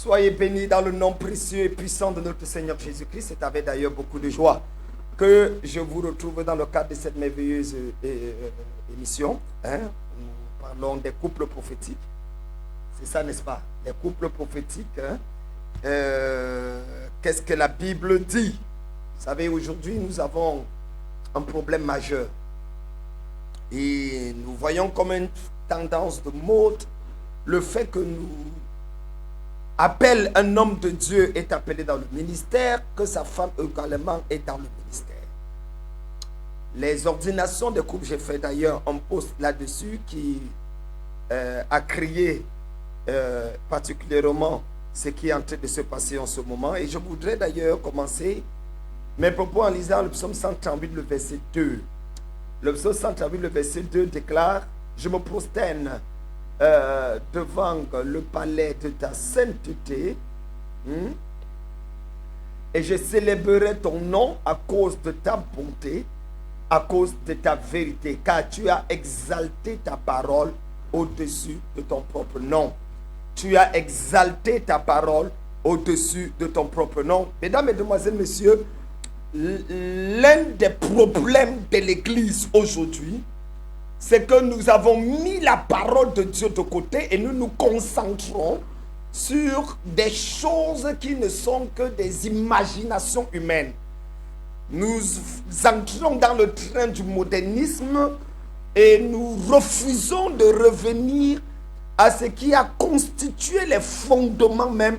Soyez bénis dans le nom précieux et puissant de notre Seigneur Jésus-Christ. C'est avec d'ailleurs beaucoup de joie que je vous retrouve dans le cadre de cette merveilleuse émission. Nous parlons des couples prophétiques. C'est ça, n'est-ce pas? Les couples prophétiques. Qu'est-ce que la Bible dit? Vous savez, aujourd'hui, nous avons un problème majeur. Et nous voyons comme une tendance de mode le fait que nous appelle un homme de Dieu est appelé dans le ministère, que sa femme également est dans le ministère. Les ordinations de couple, j'ai fait d'ailleurs un post là-dessus qui a créé particulièrement ce qui est en train de se passer en ce moment. Et je voudrais d'ailleurs commencer mes propos en lisant le psaume 138, le verset 2. Le psaume 138, le verset 2 déclare: je me prosterne devant le palais de ta sainteté, et je célébrerai ton nom à cause de ta bonté, à cause de ta vérité, car tu as exalté ta parole au-dessus de ton propre nom. Tu as exalté ta parole au-dessus de ton propre nom. Mesdames, Mesdemoiselles, Messieurs, l'un des problèmes de l'Église aujourd'hui, c'est que nous avons mis la parole de Dieu de côté et nous nous concentrons sur des choses qui ne sont que des imaginations humaines. Nous entrons dans le train du modernisme et nous refusons de revenir à ce qui a constitué les fondements même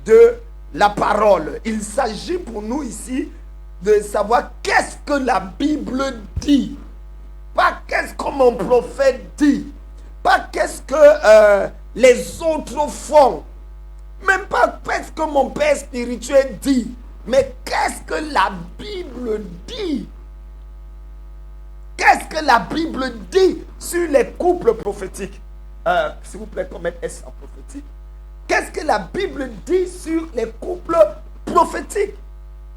de la parole. Il s'agit pour nous ici de savoir qu'est-ce que la Bible dit. Pas qu'est-ce que mon prophète dit. Pas qu'est-ce que les autres font. Même pas qu'est-ce que mon père spirituel dit. Mais qu'est-ce que la Bible dit? Qu'est-ce que la Bible dit sur les couples prophétiques? S'il vous plaît, comment est-ce en prophétique? Qu'est-ce que la Bible dit sur les couples prophétiques?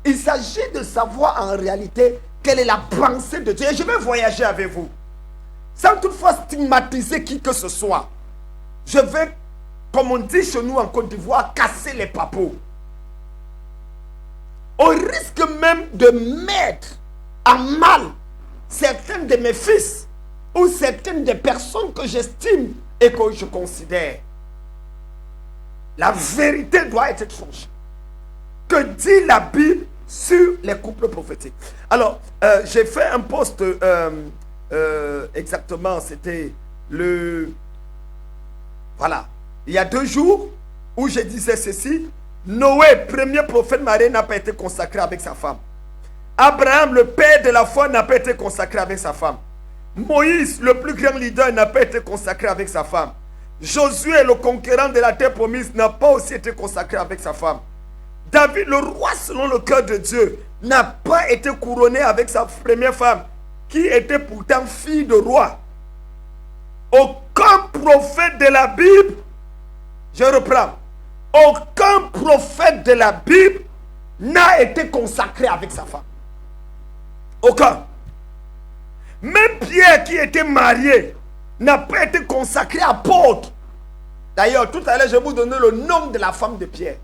Il s'agit de savoir en réalité quelle est la pensée de Dieu. Et je vais voyager avec vous, sans toutefois stigmatiser qui que ce soit. Je vais, comme on dit chez nous en Côte d'Ivoire, casser les papos. Au risque même de mettre en mal certains de mes fils ou certaines des personnes que j'estime et que je considère. La vérité doit être tranchée. Que dit la Bible sur les couples prophétiques? Alors, j'ai fait un post exactement, c'était le... Voilà, il y a 2 jours où je disais ceci: Noé, premier prophète marié, n'a pas été consacré avec sa femme. Abraham, le père de la foi, n'a pas été consacré avec sa femme. Moïse, le plus grand leader, n'a pas été consacré avec sa femme. Josué, le conquérant de la terre promise, n'a pas aussi été consacré avec sa femme. David, le roi selon le cœur de Dieu, n'a pas été couronné avec sa première femme, qui était pourtant fille de roi. Aucun prophète de la Bible, je reprends, aucun prophète de la Bible n'a été consacré avec sa femme. Aucun. Même Pierre, qui était marié, n'a pas été consacré apôtre. D'ailleurs, tout à l'heure, je vais vous donner le nom de la femme de Pierre.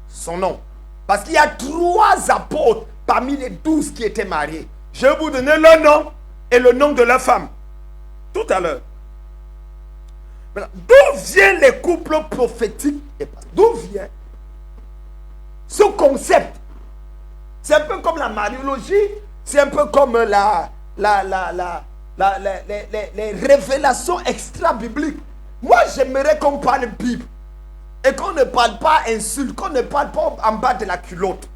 Son nom. Parce qu'il y a 3 apôtres parmi les 12 qui étaient mariés. Je vais vous donner leur nom et le nom de leur femme. Tout à l'heure. D'où viennent les couples prophétiques? D'où vient ce concept? C'est un peu comme la mariologie. C'est un peu comme les révélations extra-bibliques. Moi, j'aimerais qu'on parle Bible. Et qu'on ne parle pas insulte, qu'on ne parle pas en bas de la culotte.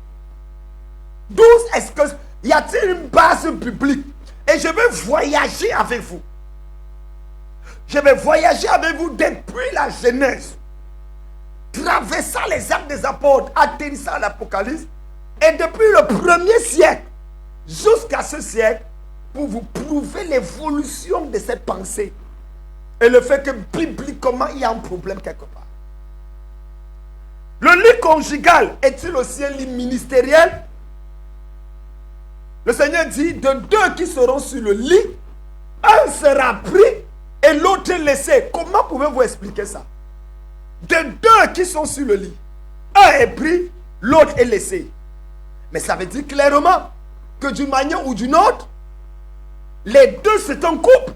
D'où est-ce que y a-t-il une base biblique? Et je vais voyager avec vous. Je vais voyager avec vous depuis la Genèse, traversant les actes des apôtres, atterrissant à l'Apocalypse, et depuis le 1er siècle jusqu'à ce siècle, pour vous prouver l'évolution de cette pensée et le fait que bibliquement il y a un problème quelque part. Le lit conjugal est-il aussi un lit ministériel? Le Seigneur dit: de 2 qui seront sur le lit, un sera pris et l'autre laissé. Comment pouvez-vous expliquer ça? de deux qui sont sur le lit, un est pris, l'autre est laissé. Mais ça veut dire clairement que d'une manière ou d'une autre, les deux c'est un couple.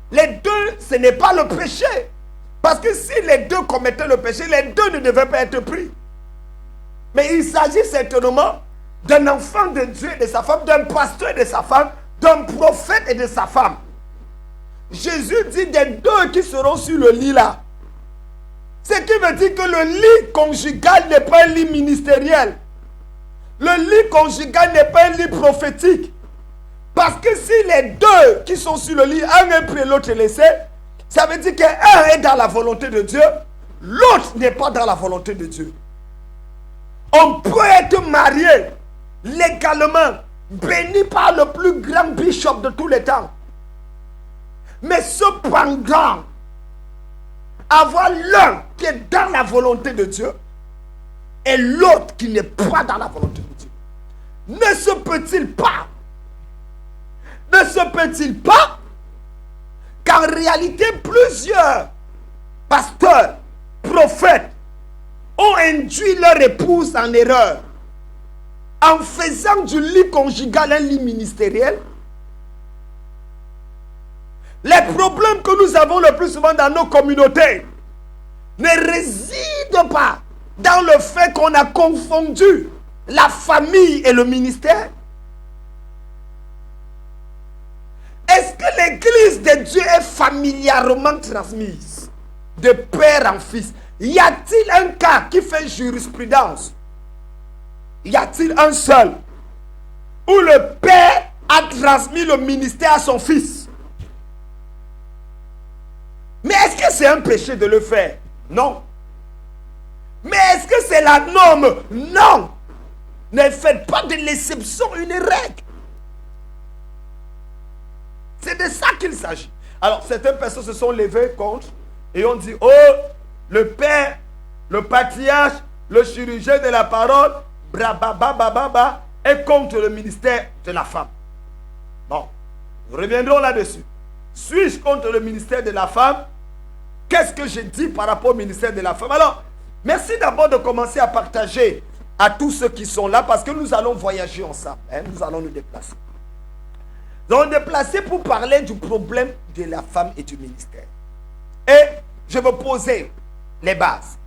Les deux, ce n'est pas le péché. Parce que si les deux commettaient le péché, les deux ne devaient pas être pris. Mais il s'agit certainement d'un enfant de Dieu et de sa femme, d'un pasteur et de sa femme, d'un prophète et de sa femme. Jésus dit des deux qui seront sur le lit là. Ce qui veut dire que le lit conjugal n'est pas un lit ministériel. Le lit conjugal n'est pas un lit prophétique. Parce que si les deux qui sont sur le lit, un est pris et l'autre est laissé, ça veut dire qu'un est dans la volonté de Dieu, l'autre n'est pas dans la volonté de Dieu. On peut être marié légalement, béni par le plus grand bishop de tous les temps. Mais cependant, avoir l'un qui est dans la volonté de Dieu et l'autre qui n'est pas dans la volonté de Dieu. Ne se peut-il pas qu'en réalité plusieurs pasteurs, prophètes ont induit leur épouse en erreur en faisant du lit conjugal un lit ministériel? Les problèmes que nous avons le plus souvent dans nos communautés ne résident pas dans le fait qu'on a confondu la famille et le ministère. Est-ce que l'église de Dieu est familièrement transmise de père en fils? Y a-t-il un cas qui fait jurisprudence? Y a-t-il un seul où le père a transmis le ministère à son fils? Mais est-ce que c'est un péché de le faire? Non. Mais est-ce que c'est la norme? Non. Ne faites pas de l'exception une règle. C'est de ça qu'il s'agit. Alors, certaines personnes se sont levées contre et ont dit, oh, le père, le patriarche, le chirurgien de la parole, brababababa, est contre le ministère de la femme. Bon, nous reviendrons là-dessus. Suis-je contre le ministère de la femme? Qu'est-ce que j'ai dit par rapport au ministère de la femme? Alors, merci d'abord de commencer à partager à tous ceux qui sont là parce que nous allons voyager ensemble. Nous allons nous déplacer. Nous allons nous déplacer pour parler du problème de la femme et du ministère. Et je vais poser les bases.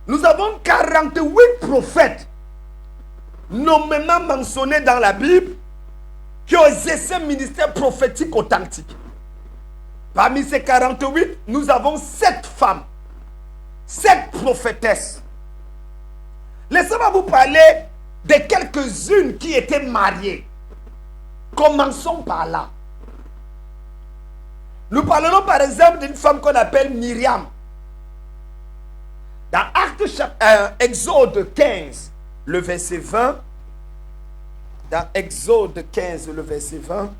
Nous avons 48 prophètes nommément mentionnés dans la Bible qui ont exercé un ministère prophétique authentique. Parmi ces 48, nous avons 7 femmes, 7 prophétesses. Laissez-moi vous parler de quelques-unes qui étaient mariées. Commençons par là. Nous parlerons par exemple d'une femme qu'on appelle Myriam. Dans Exode 15, le verset 20. Dans Exode 15, le verset 20.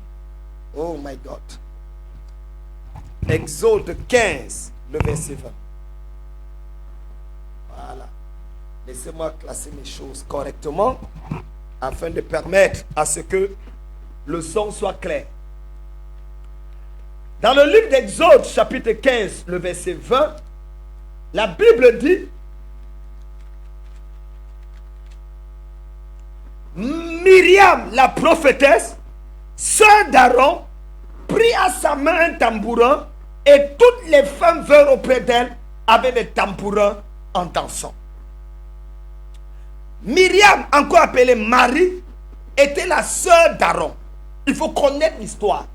Oh my God. Exode 15, le verset 20. Voilà. Laissez-moi classer mes choses correctement afin de permettre à ce que le son soit clair. Dans le livre d'Exode, chapitre 15, le verset 20, la Bible dit: Myriam, la prophétesse, sœur d'Aaron, prit à sa main un tambourin et toutes les femmes vinrent auprès d'elle avec des tambourins en dansant. Myriam, encore appelée Marie, était la sœur d'Aaron. Il faut connaître l'histoire.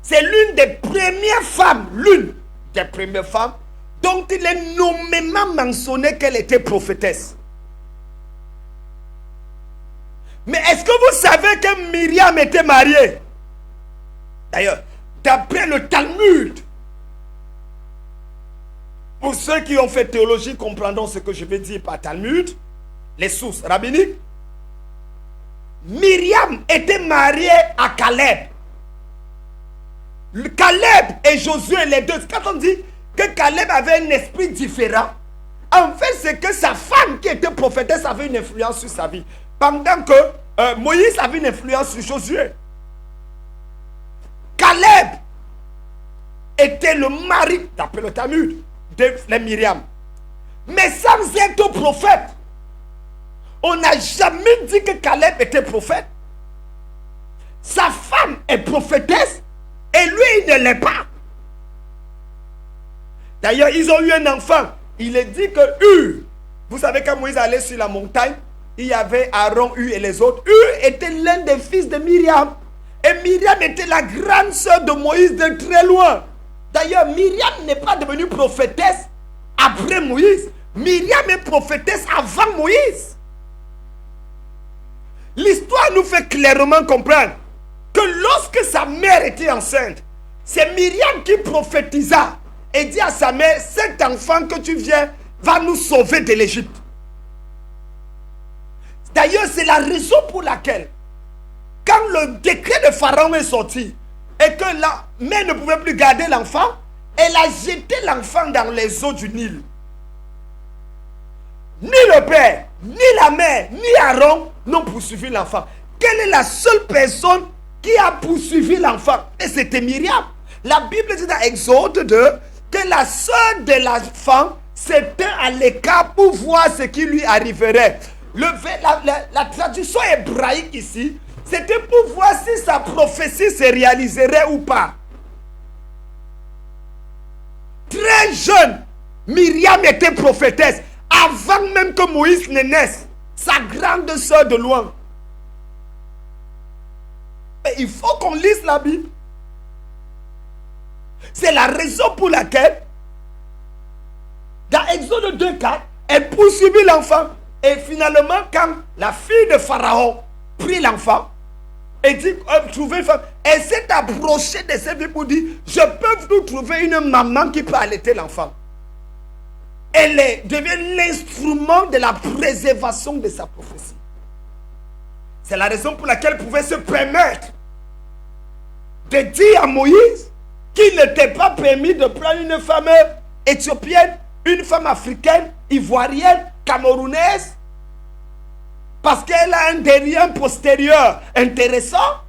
C'est l'une des premières femmes dont il est nommément mentionné qu'elle était prophétesse. Mais est-ce que vous savez que Myriam était mariée? D'ailleurs, d'après le Talmud, pour ceux qui ont fait théologie comprendront ce que je vais dire par Talmud, les sources rabbiniques, Myriam était mariée à Caleb. Caleb et Josué, les deux, quand on dit que Caleb avait un esprit différent, en fait c'est que sa femme qui était prophétesse avait une influence sur sa vie, pendant que Moïse avait une influence sur Josué. Caleb était le mari, d'après le Talmud, de Myriam. Mais sans être prophète. On n'a jamais dit que Caleb était prophète. Sa femme est prophétesse et lui, il ne l'est pas. D'ailleurs, ils ont eu un enfant. Il est dit que Hur, vous savez, quand Moïse allait sur la montagne, il y avait Aaron, Hur et les autres. Hur était l'un des fils de Myriam. Et Myriam était la grande sœur de Moïse de très loin. D'ailleurs, Myriam n'est pas devenue prophétesse après Moïse. Myriam est prophétesse avant Moïse. L'histoire nous fait clairement comprendre que lorsque sa mère était enceinte, c'est Myriam qui prophétisa et dit à sa mère, cet enfant que tu viens va nous sauver de l'Égypte. D'ailleurs, c'est la raison pour laquelle, quand le décret de Pharaon est sorti et que la mère ne pouvait plus garder l'enfant, elle a jeté l'enfant dans les eaux du Nil. Ni le père, ni la mère, ni Aaron n'ont poursuivi l'enfant. Quelle est la seule personne qui a poursuivi l'enfant? Et c'était Myriam. La Bible dit dans Exode 2 que la sœur de l'enfant s'était à l'écart pour voir ce qui lui arriverait. La traduction hébraïque ici, c'était pour voir si sa prophétie se réaliserait ou pas. Très jeune, Myriam était prophétesse. Avant même que Moïse ne naisse, sa grande sœur de loin. Mais il faut qu'on lise la Bible. C'est la raison pour laquelle, dans Exode 2:4, elle poursuivit l'enfant. Et finalement, quand la fille de Pharaon prit l'enfant, et dit, trouver une femme, elle s'est approchée de ses filles pour dire, je peux vous trouver une maman qui peut allaiter l'enfant. Elle devient l'instrument de la préservation de sa prophétie. C'est la raison pour laquelle elle pouvait se permettre de dire à Moïse qu'il n'était pas permis de prendre une femme éthiopienne, une femme africaine, ivoirienne, camerounaise, parce qu'elle a un derrière postérieur intéressant.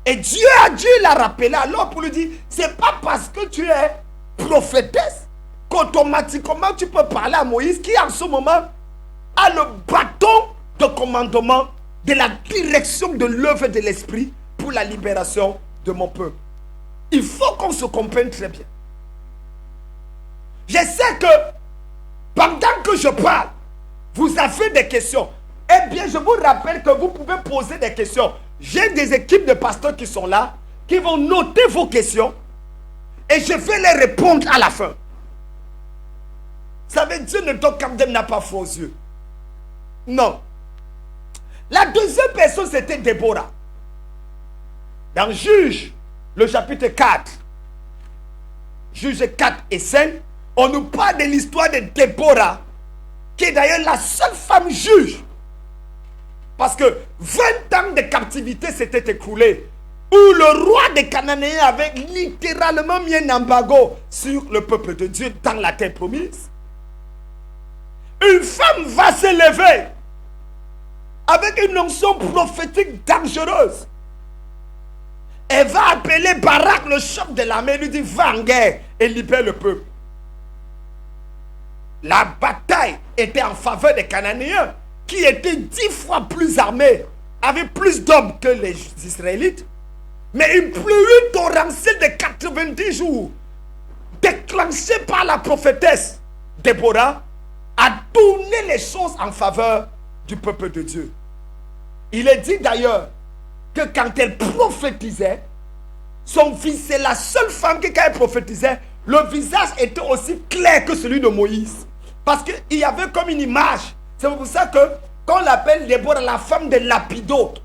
Et Dieu a dû la rappeler alors pour lui dire, c'est pas parce que tu es prophétesse qu'automatiquement tu peux parler à Moïse qui en ce moment a le bâton de commandement de la direction de l'œuvre de l'esprit pour la libération de mon peuple. Il faut qu'on se comprenne très bien. Je sais que pendant que je parle, vous avez des questions. Eh bien, je vous rappelle que vous pouvez poser des questions. J'ai des équipes de pasteurs qui sont là, qui vont noter vos questions et je vais les répondre à la fin. Vous savez, Dieu ne donne quand même n'a pas faux yeux. Non. La deuxième personne, c'était Déborah. Dans Juge, le chapitre 4, Juge 4 et 5, on nous parle de l'histoire de Déborah, qui est d'ailleurs la seule femme juge. Parce que 20 ans de captivité s'étaient écoulés, où le roi des Cananéens avait littéralement mis un embargo sur le peuple de Dieu dans la terre promise. Une femme va se lever avec une onction prophétique dangereuse. Elle va appeler Barak, le chef de l'armée, lui dit va en guerre et libère le peuple. La bataille était en faveur des Cananéens qui étaient 10 fois plus armés, avaient plus d'hommes que les Israélites. Mais une pluie torrentielle de 90 jours, déclenchée par la prophétesse Déborah, a tourné les choses en faveur du peuple de Dieu. Il est dit d'ailleurs que quand elle prophétisait, son fils, c'est la seule femme qui, quand elle prophétisait, le visage était aussi clair que celui de Moïse. Parce qu'il y avait comme une image. C'est pour ça que, qu'on l'appelle Déborah, la femme de Lapidote.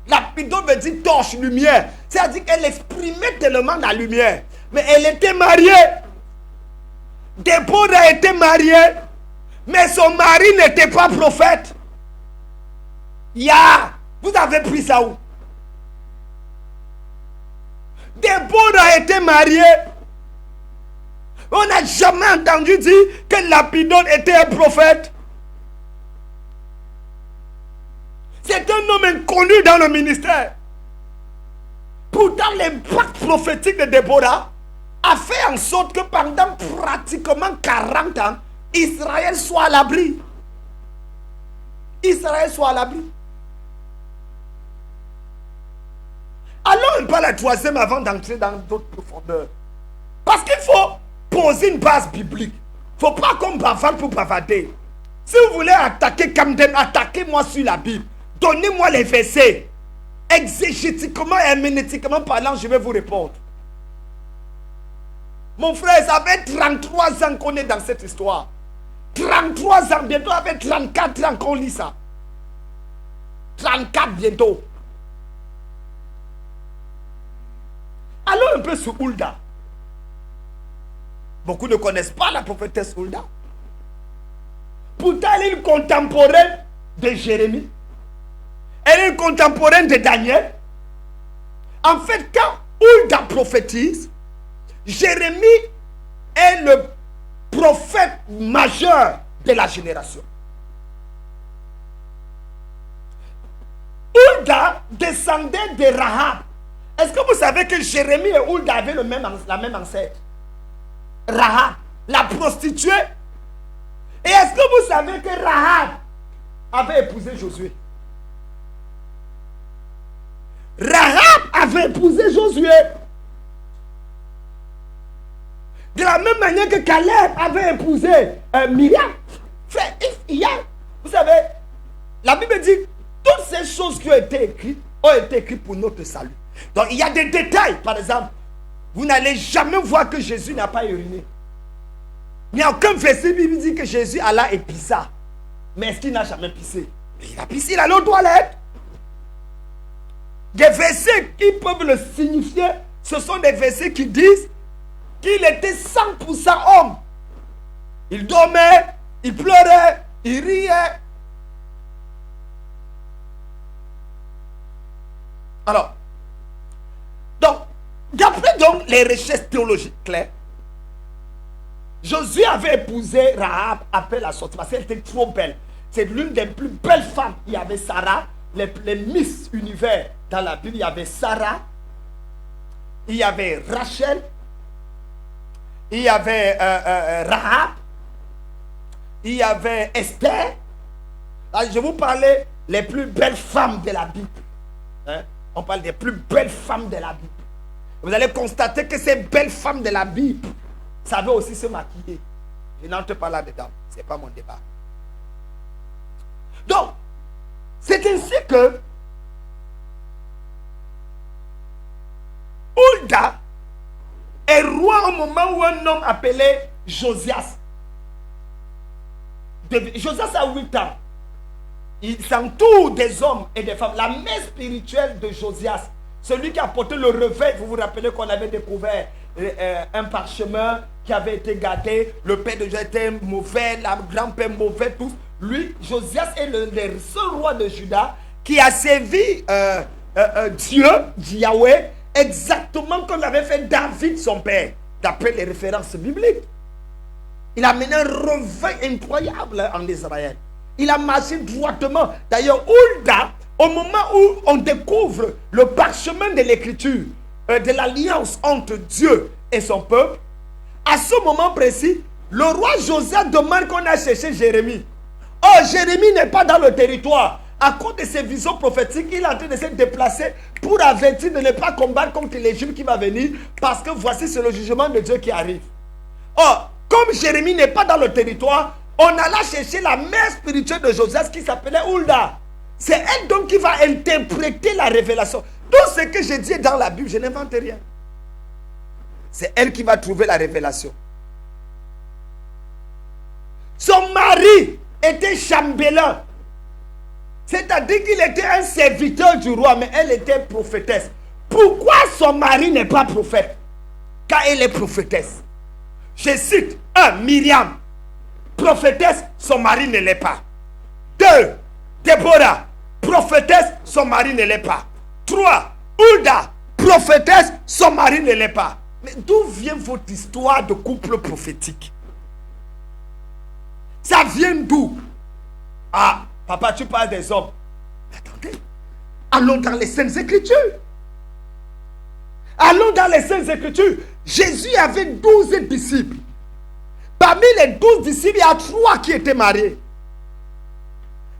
Lapidote veut dire torche, lumière. C'est-à-dire qu'elle exprimait tellement la lumière. Mais elle était mariée. Déborah était mariée. Mais son mari n'était pas prophète. Vous avez pris ça où? Déborah était mariée. On n'a jamais entendu dire que Lapidote était un prophète. C'est un homme inconnu dans le ministère. Pourtant, l'impact prophétique de Déborah a fait en sorte que pendant pratiquement 40 ans, Israël soit à l'abri. Israël soit à l'abri. Allons un peu à la troisième avant d'entrer dans d'autres profondeurs. Parce qu'il faut poser une base biblique. Il ne faut pas qu'on bavarde pour bavarder. Si vous voulez attaquer Camden, attaquez-moi sur la Bible. Donnez-moi les versets. Exégétiquement et herméneutiquement parlant, je vais vous répondre. Mon frère, ça fait 33 ans qu'on est dans cette histoire. 33 ans, bientôt avec 34 ans qu'on lit ça. 34 bientôt. Allons un peu sur Hulda. Beaucoup ne connaissent pas la prophétesse Hulda. Pourtant, elle est une contemporaine de Jérémie. Elle est une contemporaine de Daniel. En fait, quand Hulda prophétise, Jérémie est le prophète majeur de la génération. Hulda descendait de Rahab. Est-ce que vous savez que Jérémie et Hulda avaient la même ancêtre? Rahab, la prostituée. Et est-ce que vous savez que Rahab avait épousé Josué? Rahab avait épousé Josué. De la même manière que Caleb avait épousé Myriam. Vous savez, la Bible dit, toutes ces choses qui ont été écrites pour notre salut. Donc il y a des détails. Par exemple, vous n'allez jamais voir que Jésus n'a pas uriné. Il n'y a aucun verset qui dit que Jésus alla et pissa. Mais est-ce qu'il n'a jamais pissé? Il a pissé, il allait aux toilettes. Des versets qui peuvent le signifier, ce sont des versets qui disent qu'il était 100% homme. Il dormait, il pleurait, il riait. Alors, d'après donc les recherches théologiques claires, Josué avait épousé Rahab après la sortie parce qu'elle était trop belle. C'est l'une des plus belles femmes. Il y avait Sarah, les Miss Univers dans la Bible. Il y avait Sarah, il y avait Rachel, il y avait Rahab, il y avait Esther. Là, je vous parlais les plus belles femmes de la Bible. Hein? On parle des plus belles femmes de la Bible. Vous allez constater que ces belles femmes de la Bible savaient aussi se maquiller. Je n'entre pas là-dedans. Ce n'est pas mon débat. Donc, c'est ainsi que Hulda est roi au moment où un homme appelé Josias. Josias a 8 ans. Il s'entoure des hommes et des femmes. La mère spirituelle de Josias, celui qui a porté le réveil, vous vous rappelez qu'on avait découvert un parchemin qui avait été gardé. Le père de Josias était mauvais, la grand-père mauvais, tous. Lui, Josias est le seul roi de Juda qui a servi Dieu, Yahweh, exactement comme l'avait fait David, son père, d'après les références bibliques. Il a mené un réveil incroyable en Israël. Il a marché droitement. D'ailleurs, Hulda, au moment où on découvre le parchemin de l'écriture, de l'alliance entre Dieu et son peuple, à ce moment précis, le roi Josias demande qu'on a cherché Jérémie. Oh, Jérémie n'est pas dans le territoire. À cause de ses visions prophétiques, il est en train de se déplacer pour avertir de ne pas combattre contre l'Égypte qui va venir, parce que voici, c'est le jugement de Dieu qui arrive. Or, comme Jérémie n'est pas dans le territoire, on alla chercher la mère spirituelle de Josias qui s'appelait Hulda. C'est elle donc qui va interpréter la révélation. Tout ce que je dis dans la Bible, je n'invente rien. C'est elle qui va trouver la révélation. Son mari était chambellan. C'est-à-dire qu'il était un serviteur du roi, mais elle était prophétesse. Pourquoi son mari n'est pas prophète? Car elle est prophétesse. Je cite 1. Myriam, prophétesse, son mari ne l'est pas. 2. Déborah, prophétesse, son mari ne l'est pas. 3. Hulda, prophétesse, son mari ne l'est pas. Mais d'où vient votre histoire de couple prophétique? Ça vient d'où? Ah, papa, tu parles des hommes. Mais attendez, allons dans les Saintes Écritures. Allons dans les Saintes Écritures. Jésus avait 12 disciples. Parmi les 12 disciples, il y a 3 qui étaient mariés.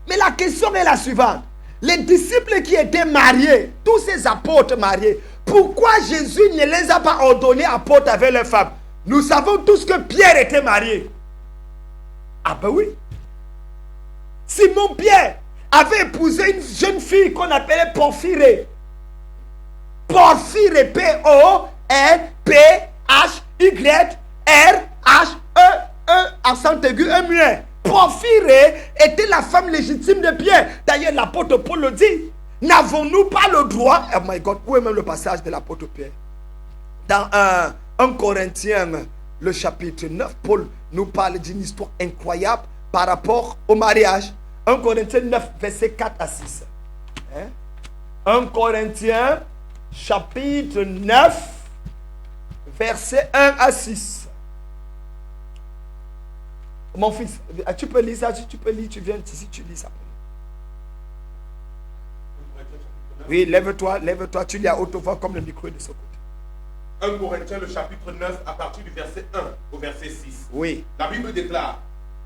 Mais la question est la suivante. Les disciples qui étaient mariés, tous ces apôtres mariés, pourquoi Jésus ne les a pas ordonnés apôtres avec leurs femmes? Nous savons tous que Pierre était marié. Ah ben oui. Simon Pierre avait épousé une jeune fille qu'on appelait Porphyrée. Porphyrée, P-O-R-P-H-Y-R-H-E-E, accent aigu, un muet. Porphyrée était la femme légitime de Pierre. D'ailleurs, l'apôtre Paul le dit. N'avons-nous pas le droit? Oh my God, où est même le passage de l'apôtre Pierre? Dans 1 Corinthiens, le chapitre 9, Paul nous parle d'une histoire incroyable par rapport au mariage. 1 Corinthiens 9, versets 4 à 6. 1 Corinthiens, chapitre 9, versets 1 à 6. Mon fils, tu peux lire ça, tu peux lire, tu viens ici, tu lis ça. Oui, lève-toi, tu lis à haute voix comme le micro est de ce côté. 1 Corinthiens, le chapitre 9, à partir du verset 1 au verset 6. Oui. La Bible déclare: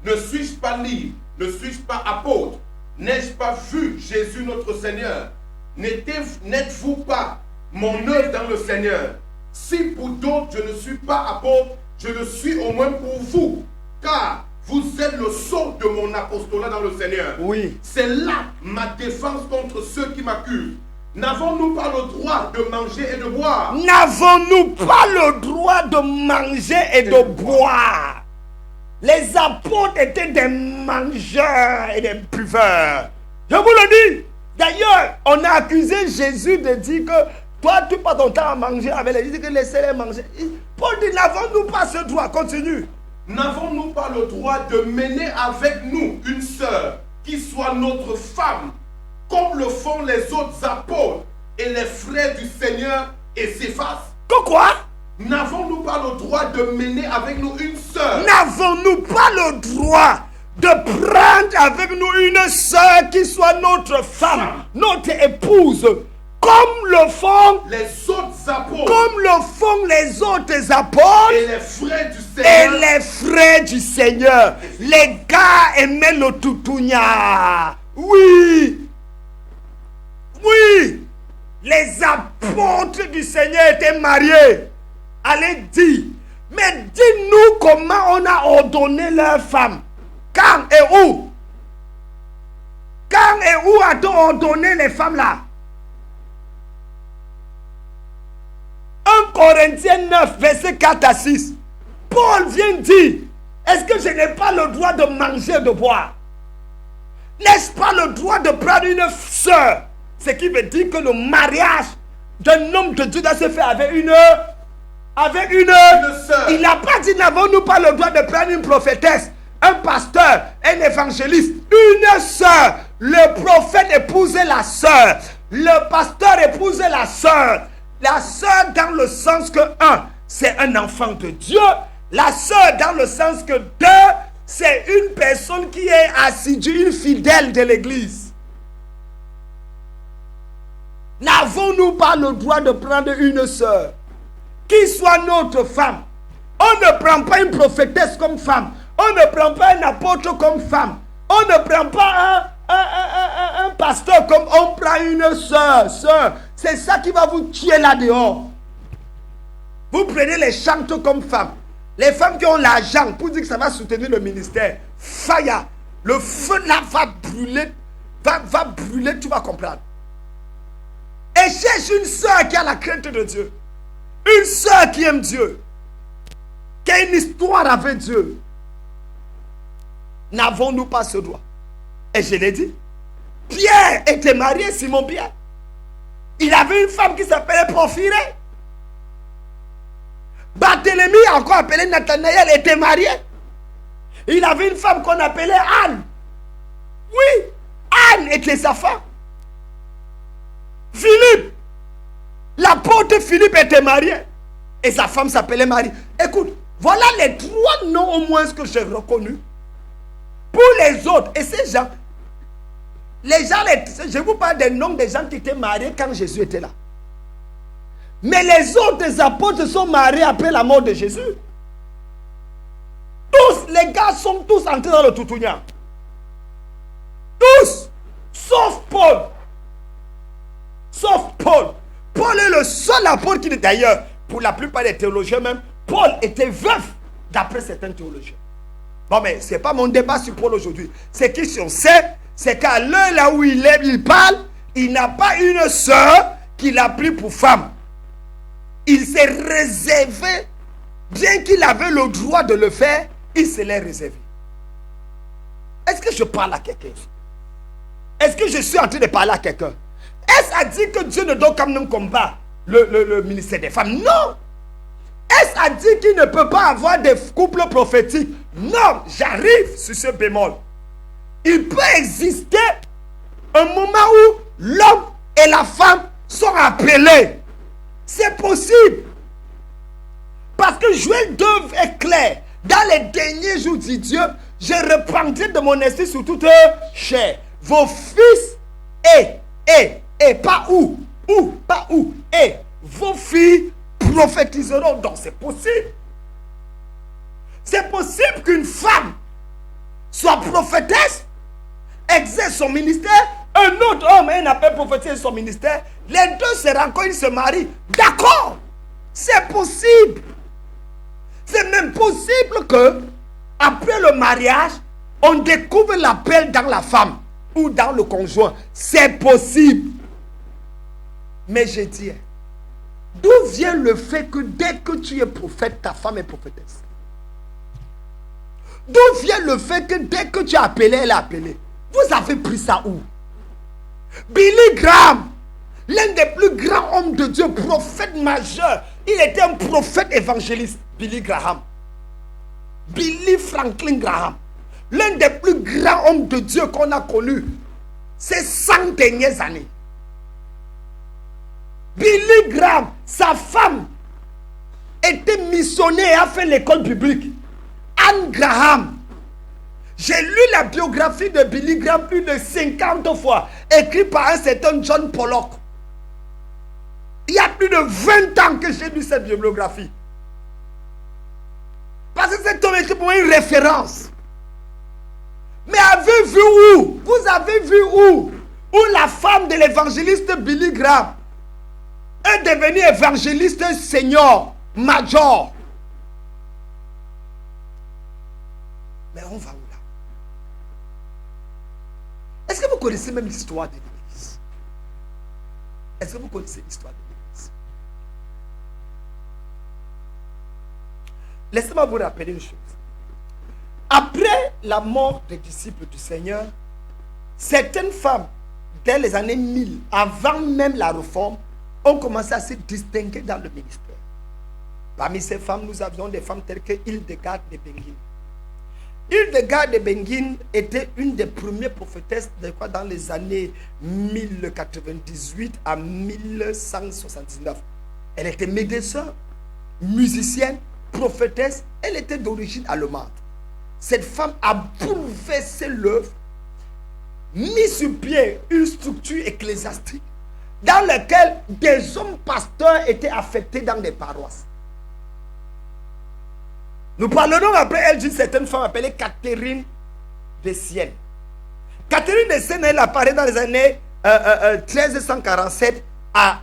ne suis-je pas libre, ne suis-je pas apôtre? N'ai-je pas vu Jésus notre Seigneur? N'êtes-vous pas mon œuvre dans le Seigneur? Si pour d'autres je ne suis pas apôtre, je le suis au moins pour vous, car vous êtes le sceau de mon apostolat dans le Seigneur. Oui. C'est là ma défense contre ceux qui m'accusent. N'avons-nous pas le droit de manger et de boire? N'avons-nous pas le droit de manger et de boire? Les apôtres étaient des mangeurs et des buveurs. Je vous le dis. D'ailleurs, on a accusé Jésus de dire que toi, tu passes ton temps à manger avec les gens. Il dit que laissez-les manger. Paul dit, n'avons-nous pas ce droit? Continue. N'avons-nous pas le droit de mener avec nous une sœur qui soit notre femme, comme le font les autres apôtres et les frères du Seigneur et Céphas? Quoi? N'avons-nous pas le droit de mener avec nous une sœur? N'avons-nous pas le droit de prendre avec nous une sœur qui soit notre femme, notre épouse, comme le font les autres apôtres, comme le font les autres apôtres et les frères du Seigneur? Et les frères du Seigneur. Les gars aimaient le toutounia. Oui. Oui. Les apôtres du Seigneur étaient mariés. Allez dire. Mais dis-nous comment on a ordonné leurs femmes. Quand et où? Quand et où a-t-on ordonné les femmes là? 1 Corinthiens 9, verset 4 à 6. Paul vient dire, est-ce que je n'ai pas le droit de manger et de boire? N'est-ce pas le droit de prendre une sœur? Ce qui veut dire que le mariage d'un homme de Dieu doit se faire avec une sœur. Il n'a pas dit, n'avons-nous pas le droit de prendre une prophétesse, un pasteur, un évangéliste, une sœur. Le prophète épousait la sœur. Le pasteur épousait la sœur. La sœur dans le sens que, c'est un enfant de Dieu. La sœur dans le sens que, c'est une personne qui est assidue, une fidèle de l'église. N'avons-nous pas le droit de prendre une sœur qui soit notre femme? On ne prend pas une prophétesse comme femme. On ne prend pas un apôtre comme femme. On ne prend pas un pasteur comme on prend une sœur. C'est ça qui va vous tuer là dehors. Vous prenez les chantes comme femmes. Les femmes qui ont l'argent pour dire que ça va soutenir le ministère. Faya. Le feu là va brûler. Va brûler, tu vas comprendre. Et cherche une sœur qui a la crainte de Dieu. Une sœur qui aime Dieu. Qui a une histoire avec Dieu. N'avons-nous pas ce droit? Et je l'ai dit. Pierre était marié, Simon Pierre. Il avait une femme qui s'appelait Porphyrée. Barthélemy, encore appelé Nathanaël, était marié. Il avait une femme qu'on appelait Anne. Oui, Anne était sa femme. Philippe, l'apôtre Philippe était marié. Et sa femme s'appelait Marie. Écoute, voilà les 3 noms au moins que j'ai reconnus. Pour les autres, et ces gens, je vous parle des noms des gens qui étaient mariés quand Jésus était là. Mais les autres apôtres se sont mariés après la mort de Jésus. Tous, les gars sont tous entrés dans le Toutounia. Tous, sauf Paul. Sauf Paul. Paul est le seul apôtre qui, d'ailleurs, pour la plupart des théologiens même, Paul était veuf, d'après certains théologiens. Bon, mais ce n'est pas mon débat sur Paul aujourd'hui. Ce qu'on sait, c'est qu'à l'heure là où il parle, il n'a pas une sœur qu'il a pris pour femme. Il s'est réservé, bien qu'il avait le droit de le faire, il se l'est réservé. Est-ce que je parle à quelqu'un? Est-ce que je suis en train de parler à quelqu'un? Est-ce à dire que Dieu ne doit quand même combattre le ministère des femmes? Non. Est-ce à dire qu'il ne peut pas avoir des couples prophétiques? Non, j'arrive sur ce bémol. Il peut exister un moment où l'homme et la femme sont appelés. C'est possible. Parce que Joël 2 est clair. Dans les derniers jours, dit Dieu, je reprendrai de mon esprit sur toute chair. Vos fils et pas où, pas où, et vos filles prophétiseront. Donc c'est possible. C'est possible qu'une femme soit prophétesse, exerce son ministère, un autre homme n'a pas prophétisé son ministère, les deux se rencontrent, ils se marient. D'accord, c'est possible. C'est même possible que, après le mariage, on découvre l'appel dans la femme ou dans le conjoint. C'est possible. Mais je dis, d'où vient le fait que dès que tu es prophète, ta femme est prophétesse? D'où vient le fait que dès que tu es appelé, elle est appelée? Vous avez pris ça où? Billy Graham, l'un des plus grands hommes de Dieu, prophète majeur, il était un prophète évangéliste. Billy Graham, Billy Franklin Graham, l'un des plus grands hommes de Dieu qu'on a connu ces 100 dernières années. Billy Graham, sa femme était missionnaire et a fait l'école biblique. Anne Graham. J'ai lu la biographie de Billy Graham plus de 50 fois, écrite par un certain John Pollock. Il y a plus de 20 ans que j'ai lu cette biographie. Parce que cet homme était pour moi une référence. Mais avez vu où? Vous avez vu où? Où la femme de l'évangéliste Billy Graham est devenue évangéliste senior, major. Mais on va où là? Est-ce que vous connaissez même l'histoire de l'Église? Est-ce que vous connaissez l'histoire de l'Église? Laissez-moi vous rappeler une chose. Après la mort des disciples du Seigneur, certaines femmes, dès les années 1000, avant même la réforme, ont commencé à se distinguer dans le ministère. Parmi ces femmes, nous avions des femmes telles que Hildegard de Bingen. Hildegard de Bingen était une des premières prophétesses dans les années 1098 à 1179. Elle était médecin, musicienne, prophétesse. Elle était d'origine allemande. Cette femme a bouleversé l'œuvre, mis sur pied une structure ecclésiastique dans laquelle des hommes pasteurs étaient affectés dans des paroisses. Nous parlerons après elle d'une certaine femme appelée Catherine de Sienne. Catherine de Sienne, elle apparaît dans les années 1347 à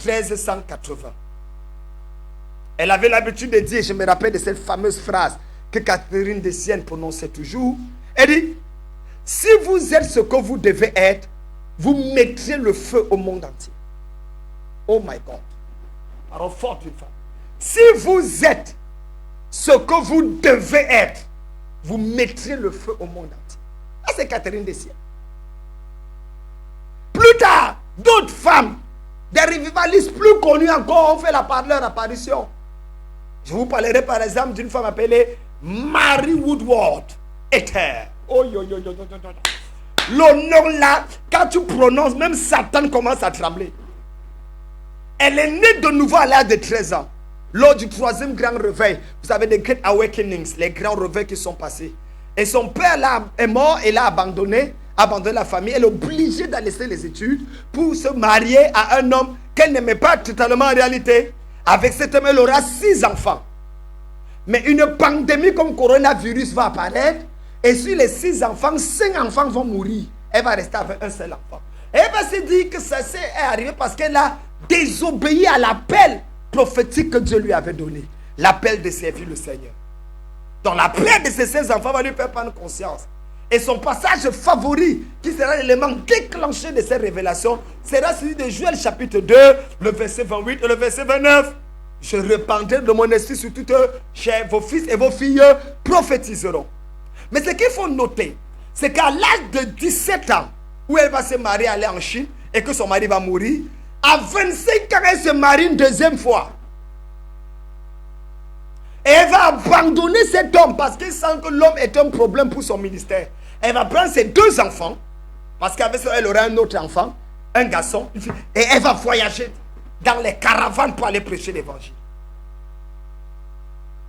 1380. Elle avait l'habitude de dire, je me rappelle de cette fameuse phrase que Catherine de Sienne prononçait toujours. Elle dit, si vous êtes ce que vous devez être, vous mettrez le feu au monde entier. Oh my God. Alors forte une femme. Si vous êtes ce que vous devez être, vous mettrez le feu au monde entier. Ça, c'est Catherine de Sienne. Plus tard, d'autres femmes, des revivalistes plus connus encore, ont fait leur apparition. Je vous parlerai par exemple d'une femme appelée Mary Woodward Ether. Oh, yo, yo, yo, yo, yo, yo. Le nom là, quand tu prononces, même Satan commence à trembler. Elle est née de nouveau à l'âge de 13 ans. Lors du troisième grand réveil, vous avez des Great Awakenings, les grands réveils qui sont passés. Et son père là est mort et l'a abandonné la famille. Elle est obligée d'aller laisser les études pour se marier à un homme qu'elle n'aimait pas totalement en réalité. Avec cet homme, elle aura 6 enfants. Mais une pandémie comme coronavirus va apparaître. Et sur les 6 enfants, 5 enfants vont mourir. Elle va rester avec un seul enfant. Et elle va se dire que ça est arrivé parce qu'elle a désobéi à l'appel prophétique que Dieu lui avait donné. L'appel de servir le Seigneur. Donc la prière de ces 16 enfants va lui faire prendre conscience. Et son passage favori, qui sera l'élément déclenché de ces révélations, sera celui de Joël chapitre 2, le verset 28 et le verset 29. Je répandrai de mon esprit sur toutes chair, vos fils et vos filles prophétiseront. Mais ce qu'il faut noter, c'est qu'à l'âge de 17 ans, où elle va se marier, aller en Chine, et que son mari va mourir, à 25 ans, elle se marie une deuxième fois. Et elle va abandonner cet homme parce qu'elle sent que l'homme est un problème pour son ministère. Elle va prendre ses 2 enfants, parce qu'avec ça, elle aura un autre enfant, un garçon, une fille, et elle va voyager dans les caravanes pour aller prêcher l'évangile.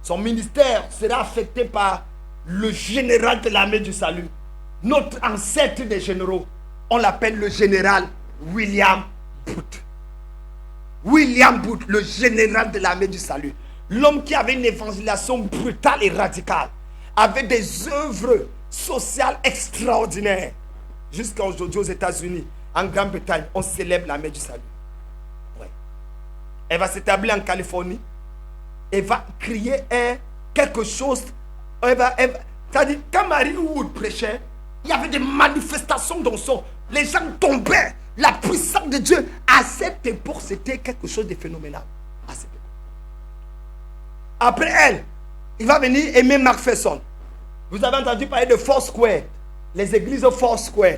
Son ministère sera affecté par le général de l'armée du salut. Notre ancêtre des généraux, on l'appelle le général William Booth. William Booth, le général de l'armée du salut. L'homme qui avait une évangélisation brutale et radicale, avait des œuvres sociales extraordinaires. Jusqu'à aujourd'hui aux États-Unis, en Grande-Bretagne, on célèbre l'armée du salut. Ouais. Elle va s'établir en Californie. Elle va crier quelque chose. C'est-à-dire, quand Mary Wood prêchait, il y avait des manifestations dans son. Les gens tombaient. La puissance de Dieu, à cette époque, c'était quelque chose de phénoménal. À cette époque. Après elle, il va venir Aimé McPherson. Vous avez entendu parler de Foursquare, les églises Foursquare.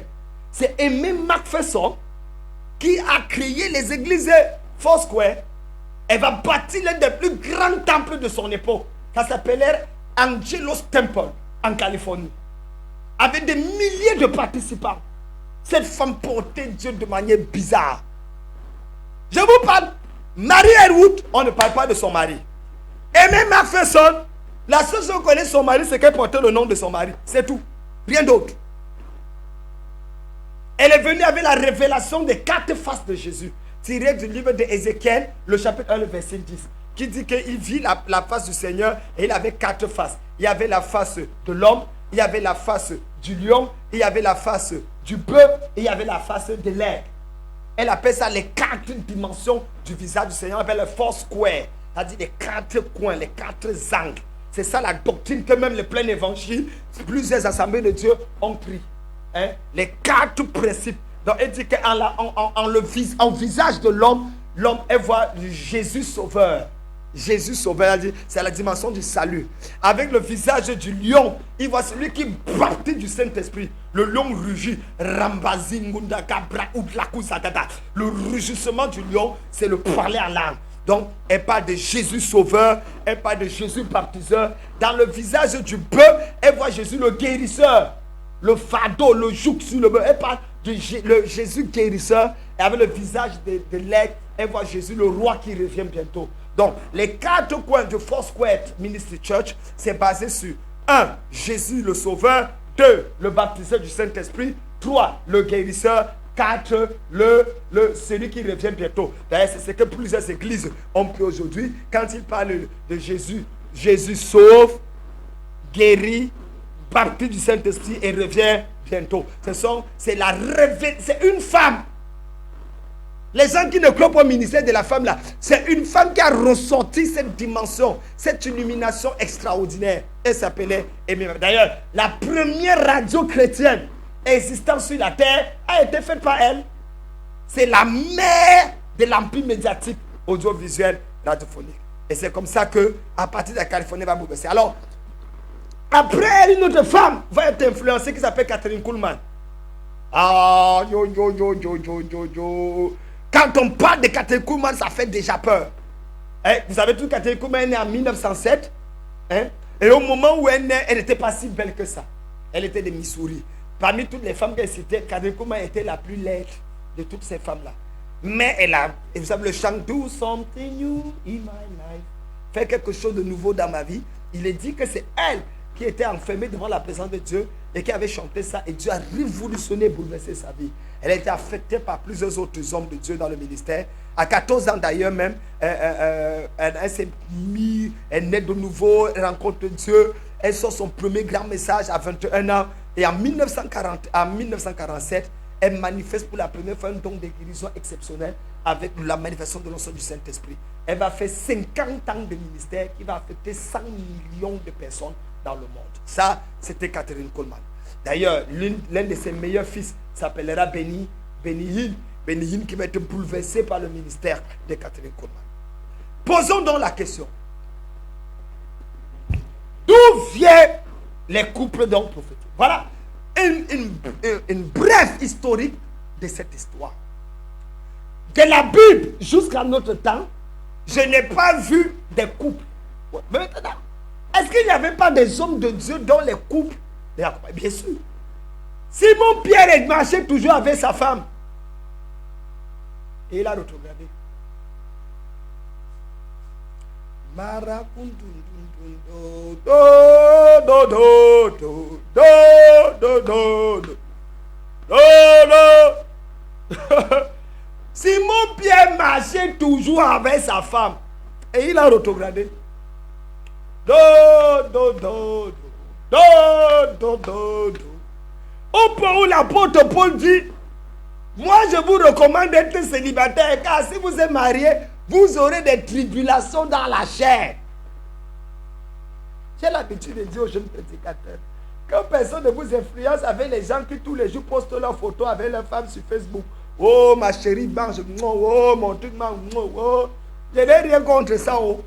C'est Aimé McPherson qui a créé les églises Foursquare. Elle va bâtir l'un des plus grands temples de son époque. Ça s'appelait Angelos Temple en Californie. Avec des milliers de participants. Cette femme portait Dieu de manière bizarre. Je vous parle. Mary Wood, on ne parle pas de son mari. Aimé McPherson, la seule chose qu'on connaît de son mari, c'est qu'elle portait le nom de son mari. C'est tout. Rien d'autre. Elle est venue avec la révélation des 4 faces de Jésus, tirée du livre d'Ézéchiel, le chapitre 1, le verset 10, qui dit qu'il vit la face du Seigneur et il avait 4 faces. Il y avait la face de l'homme, il y avait la face du lion, il y avait la face du bœuf et il y avait la face de l'aigle. Elle appelle ça les 4 dimensions du visage du Seigneur. Elle appelle le Foursquare. C'est-à-dire les 4 coins, les 4 angles. C'est ça la doctrine que même le plein évangile, plusieurs assemblées de Dieu ont pris. Hein? Les 4 principes. Donc elle dit qu'en visage de l'homme, elle voit Jésus sauveur. Jésus sauveur, c'est la dimension du salut. Avec le visage du lion, il voit celui qui baptise du Saint-Esprit. Le lion rugit. Le rugissement du lion, c'est le parler en langue. Donc, elle parle de Jésus sauveur, elle parle de Jésus baptiseur. Dans le visage du bœuf, elle voit Jésus le guérisseur. Le fardeau, le joug sur le bœuf. Elle parle de Jésus guérisseur. Et avec le visage de l'aigle, elle voit Jésus le roi qui revient bientôt. Donc, les 4 coins de Foursquare Ministry Church, c'est basé sur 1. Jésus le sauveur. 2. Le baptiseur du Saint-Esprit. 3. Le guérisseur. 4. Celui qui revient bientôt. D'ailleurs, c'est ce que plusieurs églises ont pris aujourd'hui. Quand ils parlent de Jésus, Jésus sauve, guérit, baptise du Saint-Esprit et revient bientôt. C'est une femme. Les gens qui ne croient pas au ministère de la femme là, c'est une femme qui a ressorti cette dimension, cette illumination extraordinaire. Elle s'appelait Aimé. D'ailleurs, la première radio chrétienne existant sur la terre a été faite par elle. C'est la mère de l'empire médiatique audiovisuel radiophonique. Et c'est comme ça que, à partir de la Californie, va bouleverser. Alors, après elle, une autre femme va être influencée qui s'appelle Catherine Kuhlman. Ah, Quand on parle de Catherine Kuhlman, ça fait déjà peur. Vous savez tout, Catherine Kuhlman est née en 1907. Et au moment où elle est née, elle n'était pas si belle que ça. Elle était de Missouri. Parmi toutes les femmes qu'elle citait, Catherine Kuhlman était la plus laide de toutes ces femmes-là. Mais elle a, et vous savez le chant, Do something new in my life. Faire quelque chose de nouveau dans ma vie. Il est dit que c'est elle qui était enfermée devant la présence de Dieu et qui avait chanté ça. Et Dieu a révolutionné, bouleversé sa vie. Elle a été affectée par plusieurs autres hommes de Dieu dans le ministère. À 14 ans d'ailleurs même, elle s'est mise, elle naît de nouveau, elle rencontre Dieu. Elle sort son premier grand message à 21 ans. Et en 1947, elle manifeste pour la première fois un don de guérison exceptionnel avec la manifestation de l'onction du Saint-Esprit. Elle va faire 50 ans de ministère qui va affecter 100 millions de personnes dans le monde. Ça, c'était Catherine Coleman. D'ailleurs, l'un de ses meilleurs fils s'appellera Benny Hinn. Benny Hinn qui va être bouleversé par le ministère de Catherine Coleman. Posons donc la question. D'où viennent les couples donc prophétiques? Voilà une brève historique de cette histoire. De la Bible jusqu'à notre temps, je n'ai pas vu des couples. Mais maintenant, est-ce qu'il n'y avait pas des hommes de Dieu dans les couples? Bien sûr. Simon-Pierre marchait toujours avec sa femme. Et il a rétrogradé. Simon-Pierre marchait toujours avec sa femme. Et il a rétrogradé. Au point où l'apôtre Paul dit, moi je vous recommande d'être célibataire, car si vous êtes marié, vous aurez des tribulations dans la chair. J'ai l'habitude de dire aux jeunes prédicateurs, que personne ne vous influence avec les gens qui tous les jours postent leurs photos avec leurs femmes sur Facebook. Oh ma chérie mange, oh mon truc mange, oh. Je n'ai rien contre ça, oh.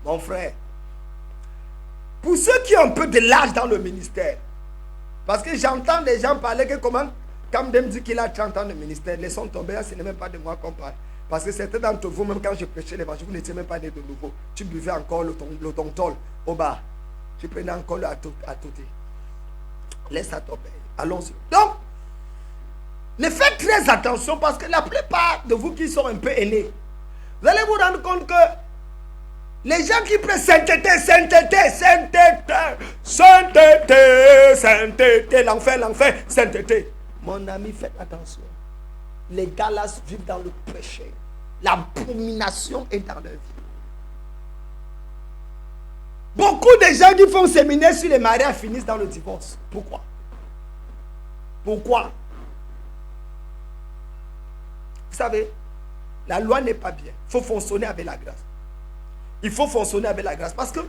Mon frère. Pour ceux qui ont un peu de l'âge dans le ministère, parce que j'entends des gens parler que comment, quand me dit qu'il a 30 ans de ministère, laissons tomber, ce n'est même pas de moi qu'on parle. Parce que certains d'entre vous, même quand je prêchais l'évangile, vous n'étiez même pas né de nouveau. Tu buvais encore le tontol au bar. Tu prenais encore le à touter. Laisse ça tomber. Allons-y. Donc, ne faites très attention parce que la plupart de vous qui sont un peu aînés, vous allez vous rendre compte que les gens qui prennent sainteté, l'enfer, sainteté. Mon ami, faites attention. Les gars là vivent dans le péché. L'abomination est dans leur vie. Beaucoup de gens qui font séminaire sur les mariages finissent dans le divorce. Pourquoi? Pourquoi? Vous savez, la loi n'est pas bien. Il faut fonctionner avec la grâce. Il faut fonctionner avec la grâce. Parce que,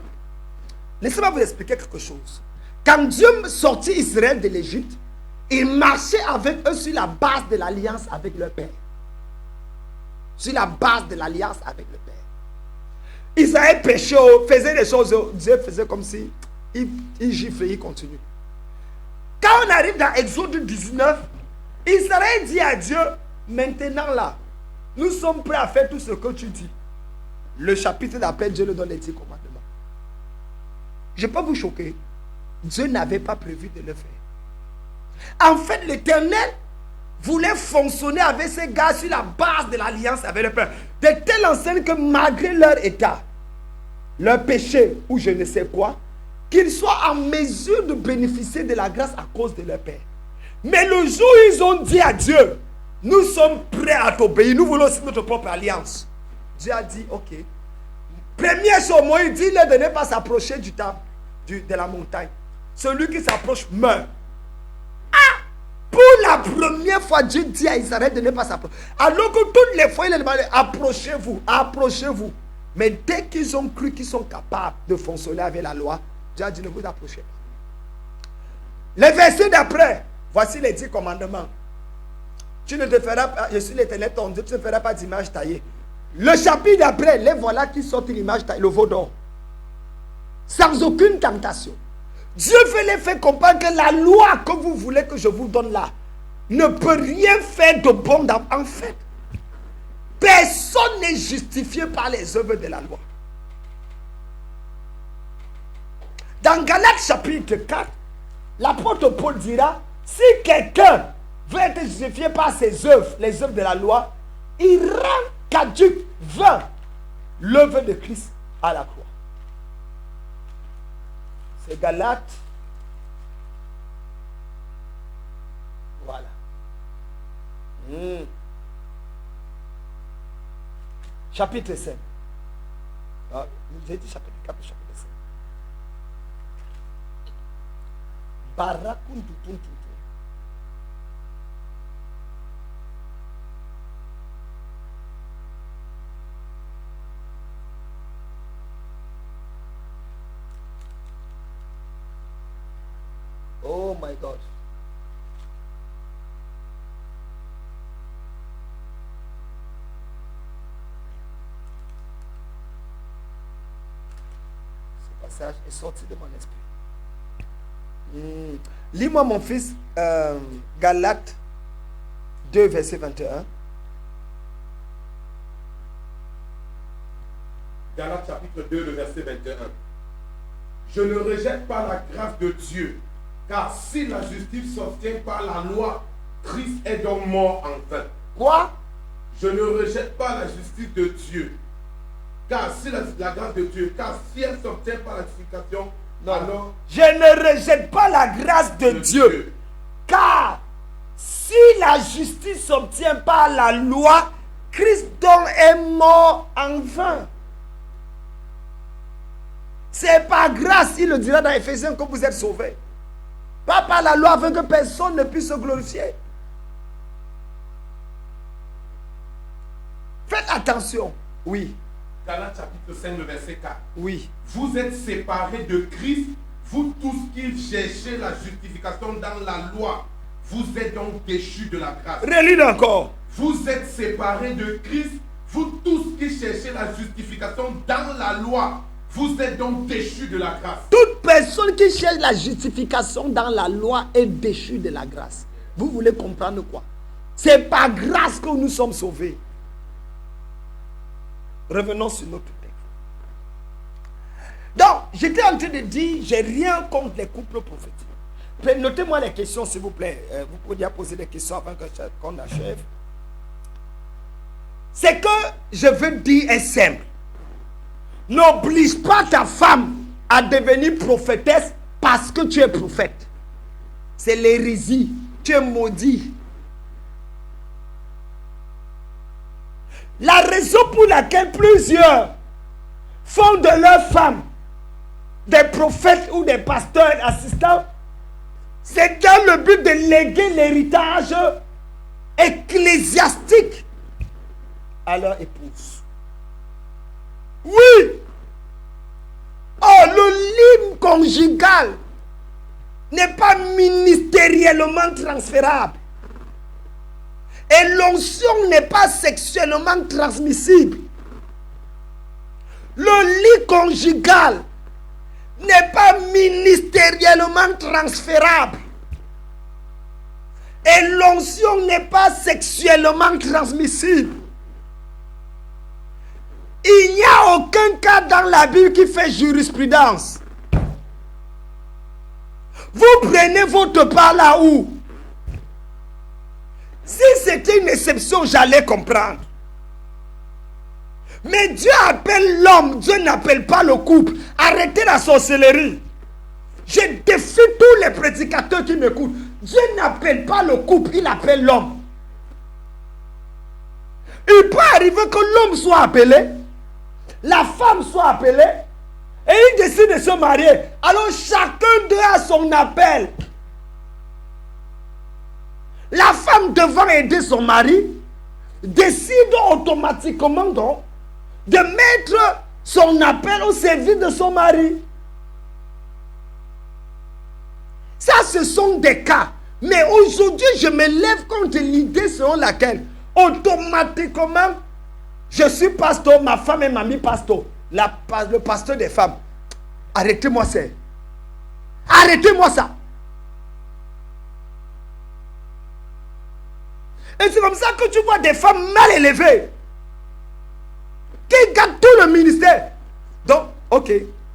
laissez-moi vous expliquer quelque chose. Quand Dieu sortit Israël de l'Égypte, il marchait avec eux sur la base de l'alliance avec leur père. Sur la base de l'alliance avec le père. Israël péchait, faisait des choses, Dieu faisait comme si il giflait, il continue. Quand on arrive dans Exode 19, Israël dit à Dieu, maintenant là, nous sommes prêts à faire tout ce que tu dis. Le chapitre d'après, Dieu le donne les 10 commandements. Je ne vais pas vous choquer. Dieu n'avait pas prévu de le faire. En fait, l'Éternel voulait fonctionner avec ces gars sur la base de l'alliance avec le Père. De telle enseigne que malgré leur état, leur péché ou je ne sais quoi, qu'ils soient en mesure de bénéficier de la grâce à cause de leur Père. Mais le jour où ils ont dit à Dieu, nous sommes prêts à t'obéir, nous voulons aussi notre propre alliance. Dieu a dit, ok. Première chose, Moïse dit, ne donnez pas s'approcher du temple, de la montagne. Celui qui s'approche meurt. Ah! Pour la première fois, Dieu dit à Israël de ne pas s'approcher. Alors que toutes les fois, il a demandé, approchez-vous, approchez-vous. Mais dès qu'ils ont cru qu'ils sont capables de fonctionner avec la loi, Dieu a dit, ne vous approchez pas. Les versets d'après, voici les 10 commandements. Tu ne te feras pas, je suis l'Éternel ton Dieu, tu ne feras pas d'image taillée. Le chapitre d'après, les voilà qui sortent l'image taillée, le veau d'or. Sans aucune tentation. Dieu veut les faire comprendre que la loi que vous voulez que je vous donne là ne peut rien faire de bon. En fait, personne n'est justifié par les œuvres de la loi. Dans Galates chapitre 4, l'apôtre Paul dira, si quelqu'un veut être justifié par ses œuvres, les œuvres de la loi, il rend caduque, vain, l'œuvre de Christ à la croix. C'est Galates. Voilà. Chapitre 5. Ah, j'ai dit chapitre 4, chapitre 5. Barakuntutuntutu. Oh my God. Ce passage est sorti de mon esprit. Lis-moi mon fils Galates 2 verset 21. Galates chapitre 2, le verset 21. Je ne rejette pas la grâce de Dieu, car si la justice s'obtient par la loi, Christ est donc mort en vain. Quoi? Je ne rejette pas la justice de Dieu, car si la grâce de Dieu, car si elle s'obtient par la justification, alors je ne rejette pas la grâce de Dieu, car si la justice s'obtient par la loi, Christ donc est mort en vain. C'est par grâce, il le dira dans Éphésiens, que vous êtes sauvés. Pas par la loi, afin que personne ne puisse se glorifier. Faites attention. Oui. Galates chapitre 5, le verset 4. Oui. Vous êtes séparés de Christ, vous tous qui cherchez la justification dans la loi. Vous êtes donc déchus de la grâce. Relis encore. Vous êtes séparés de Christ, vous tous qui cherchez la justification dans la loi. Vous êtes donc déchus de la grâce. Toute personne qui cherche la justification dans la loi est déchue de la grâce. Vous voulez comprendre quoi? C'est par grâce que nous sommes sauvés. Revenons sur notre texte. Donc, j'étais en train de dire, j'ai rien contre les couples prophétiques. Notez-moi les questions, s'il vous plaît. Vous pouvez déjà poser des questions avant qu'on achève. Ce que je veux dire est simple. N'oblige pas ta femme à devenir prophétesse parce que tu es prophète. C'est l'hérésie. Tu es maudit. La raison pour laquelle plusieurs font de leurs femmes des prophètes ou des pasteurs assistants, c'est dans le but de léguer l'héritage ecclésiastique à leur épouse. Oui. Oh, le ligne conjugal n'est pas ministériellement transférable. Et l'onction n'est pas sexuellement transmissible. Le lit conjugal n'est pas ministériellement transférable. Et l'onction n'est pas sexuellement transmissible. Il n'y a aucun cas dans la Bible qui fait jurisprudence. Vous prenez votre part là où? Si c'était une exception, j'allais comprendre. Mais Dieu appelle l'homme, Dieu n'appelle pas le couple. Arrêtez la sorcellerie. Je défie tous les prédicateurs qui m'écoutent. Dieu n'appelle pas le couple, il appelle l'homme. Il peut arriver que l'homme soit appelé, la femme soit appelée, et il décide de se marier. Alors chacun d'eux a son appel. La femme devant aider son mari décide automatiquement donc de mettre son appel au service de son mari. Ça, ce sont des cas. Mais aujourd'hui, je me lève contre l'idée selon laquelle automatiquement je suis pasteur, ma femme est mamie pasteur. Le pasteur des femmes. Arrêtez-moi ça. Arrêtez-moi ça. Et c'est comme ça que tu vois des femmes mal élevées qui gardent tout le ministère. Donc, ok,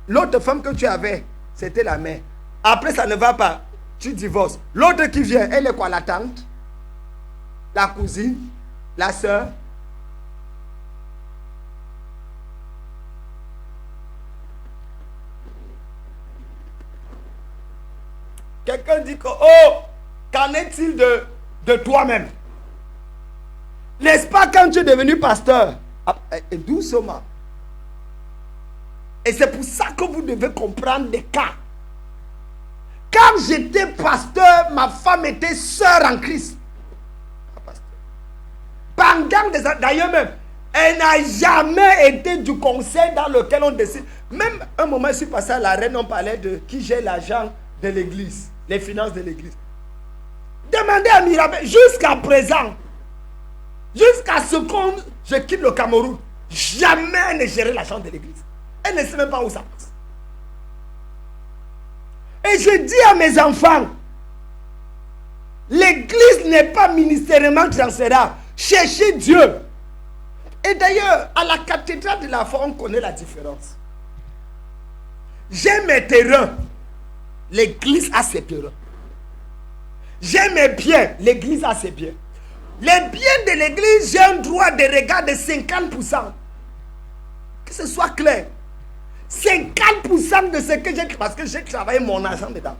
l'autre femme que tu avais, c'était la mère. Après, ça ne va pas. Tu divorces. L'autre qui vient, elle est quoi? La tante? La cousine? La soeur? Quelqu'un dit que, oh, qu'en est-il de toi-même? N'est-ce pas quand tu es devenu pasteur? Et doucement. Et c'est pour ça que vous devez comprendre des cas. Quand j'étais pasteur, ma femme était sœur en Christ. Pendant des années, d'ailleurs même, elle n'a jamais été du conseil dans lequel on décide. Même un moment, je suis passé à la reine, on parlait de qui gère l'argent de l'église, les finances de l'église. Demandez à Mirabel, jusqu'à présent, jusqu'à ce qu'on je quitte le Cameroun, jamais elle ne gérait l'argent de l'église. Elle ne sait même pas où ça passe. Et je dis à mes enfants, l'église n'est pas ministériellement transférable. Cherchez Dieu. Et d'ailleurs, à la cathédrale de la foi, on connaît la différence. J'ai mes terrains. L'église a ses terrains. J'ai mes biens. L'église a ses biens. Les biens de l'église, j'ai un droit de regard de 50%. Que ce soit clair. 50% de ce que j'ai, parce que j'ai travaillé mon argent dedans.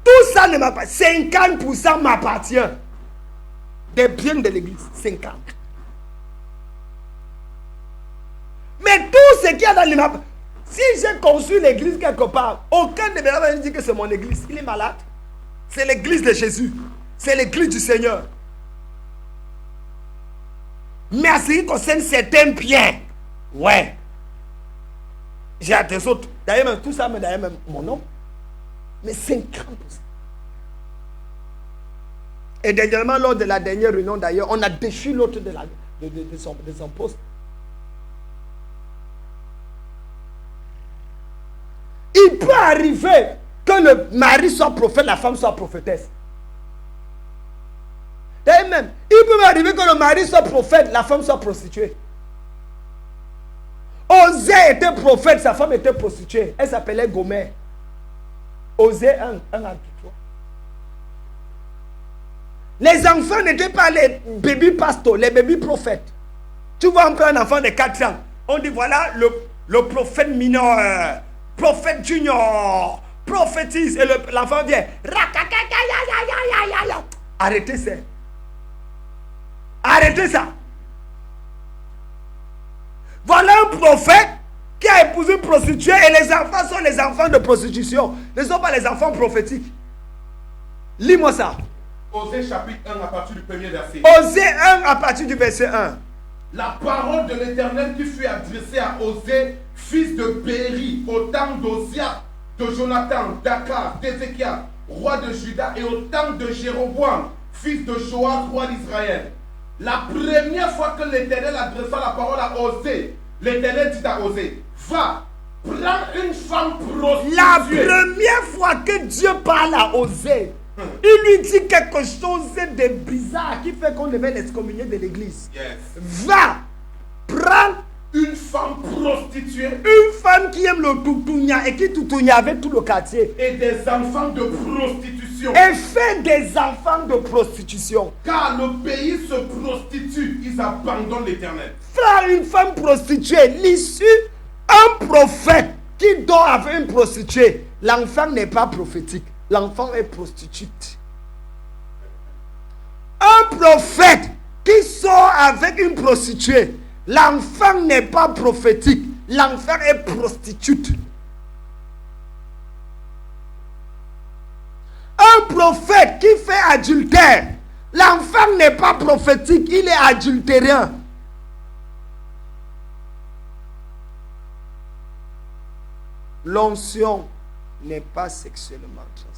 Tout ça ne m'appartient. 50% m'appartient. Des biens de l'église. 50. Mais tout ce qu'il y a dans les... Si j'ai conçu l'église quelque part, aucun de mes enfants ne dit que c'est mon église. Il est malade. C'est l'église de Jésus. C'est l'église du Seigneur. Mais à ce qui concerne certains biens, ouais. J'ai des autres. D'ailleurs, même tout ça, mais d'ailleurs, même mon nom. Mais 50%. Et dernièrement, lors de la dernière réunion, d'ailleurs, on a déchu l'autre de son poste. Il peut arriver que le mari soit prophète, la femme soit prophétesse. D'ailleurs même, il peut arriver que le mari soit prophète, la femme soit prostituée. Osée était prophète, sa femme était prostituée. Elle s'appelait Gomer. Osée 1 à 3. Les enfants n'étaient pas les baby pastors, les baby prophètes. Tu vois un peu un enfant de 4 ans. On dit voilà le prophète mineur, prophète junior, prophétise. Et l'enfant vient. Arrêtez ça. Arrêtez ça. Voilà un prophète qui a épousé une prostituée et les enfants sont les enfants de prostitution. Ne sont pas les enfants prophétiques. Lis-moi ça. Osée chapitre 1 à partir du premier verset. Osée 1 à partir du verset 1. La parole de l'Éternel qui fut adressée à Osée, fils de Béri, au temps d'Osia, de Jonathan, d'Akar, d'Ézéchias, roi de Juda, et au temps de Jéroboam, fils de Joas, roi d'Israël. La première fois que l'Éternel adressa la parole à Osée, l'Éternel dit à Osée, va, prends une femme prostituée. La première fois que Dieu parle à Osée, il lui dit quelque chose de bizarre qui fait qu'on devait l'excommunier de l'église. Yes. Va, prends une femme prostituée. Une femme qui aime le toutounia et qui toutounia avec tout le quartier. Et des enfants de prostitution. Et fait des enfants de prostitution. Car le pays se prostitue, ils abandonnent l'Éternel. Frère, une femme prostituée, l'issue, un prophète qui dort avec une prostituée, l'enfant n'est pas prophétique. L'enfant est prostitute. Un prophète qui sort avec une prostituée, l'enfant n'est pas prophétique. L'enfant est prostitute. Un prophète qui fait adultère, l'enfant n'est pas prophétique, il est adultérien. L'onction n'est pas sexuellement transmissible.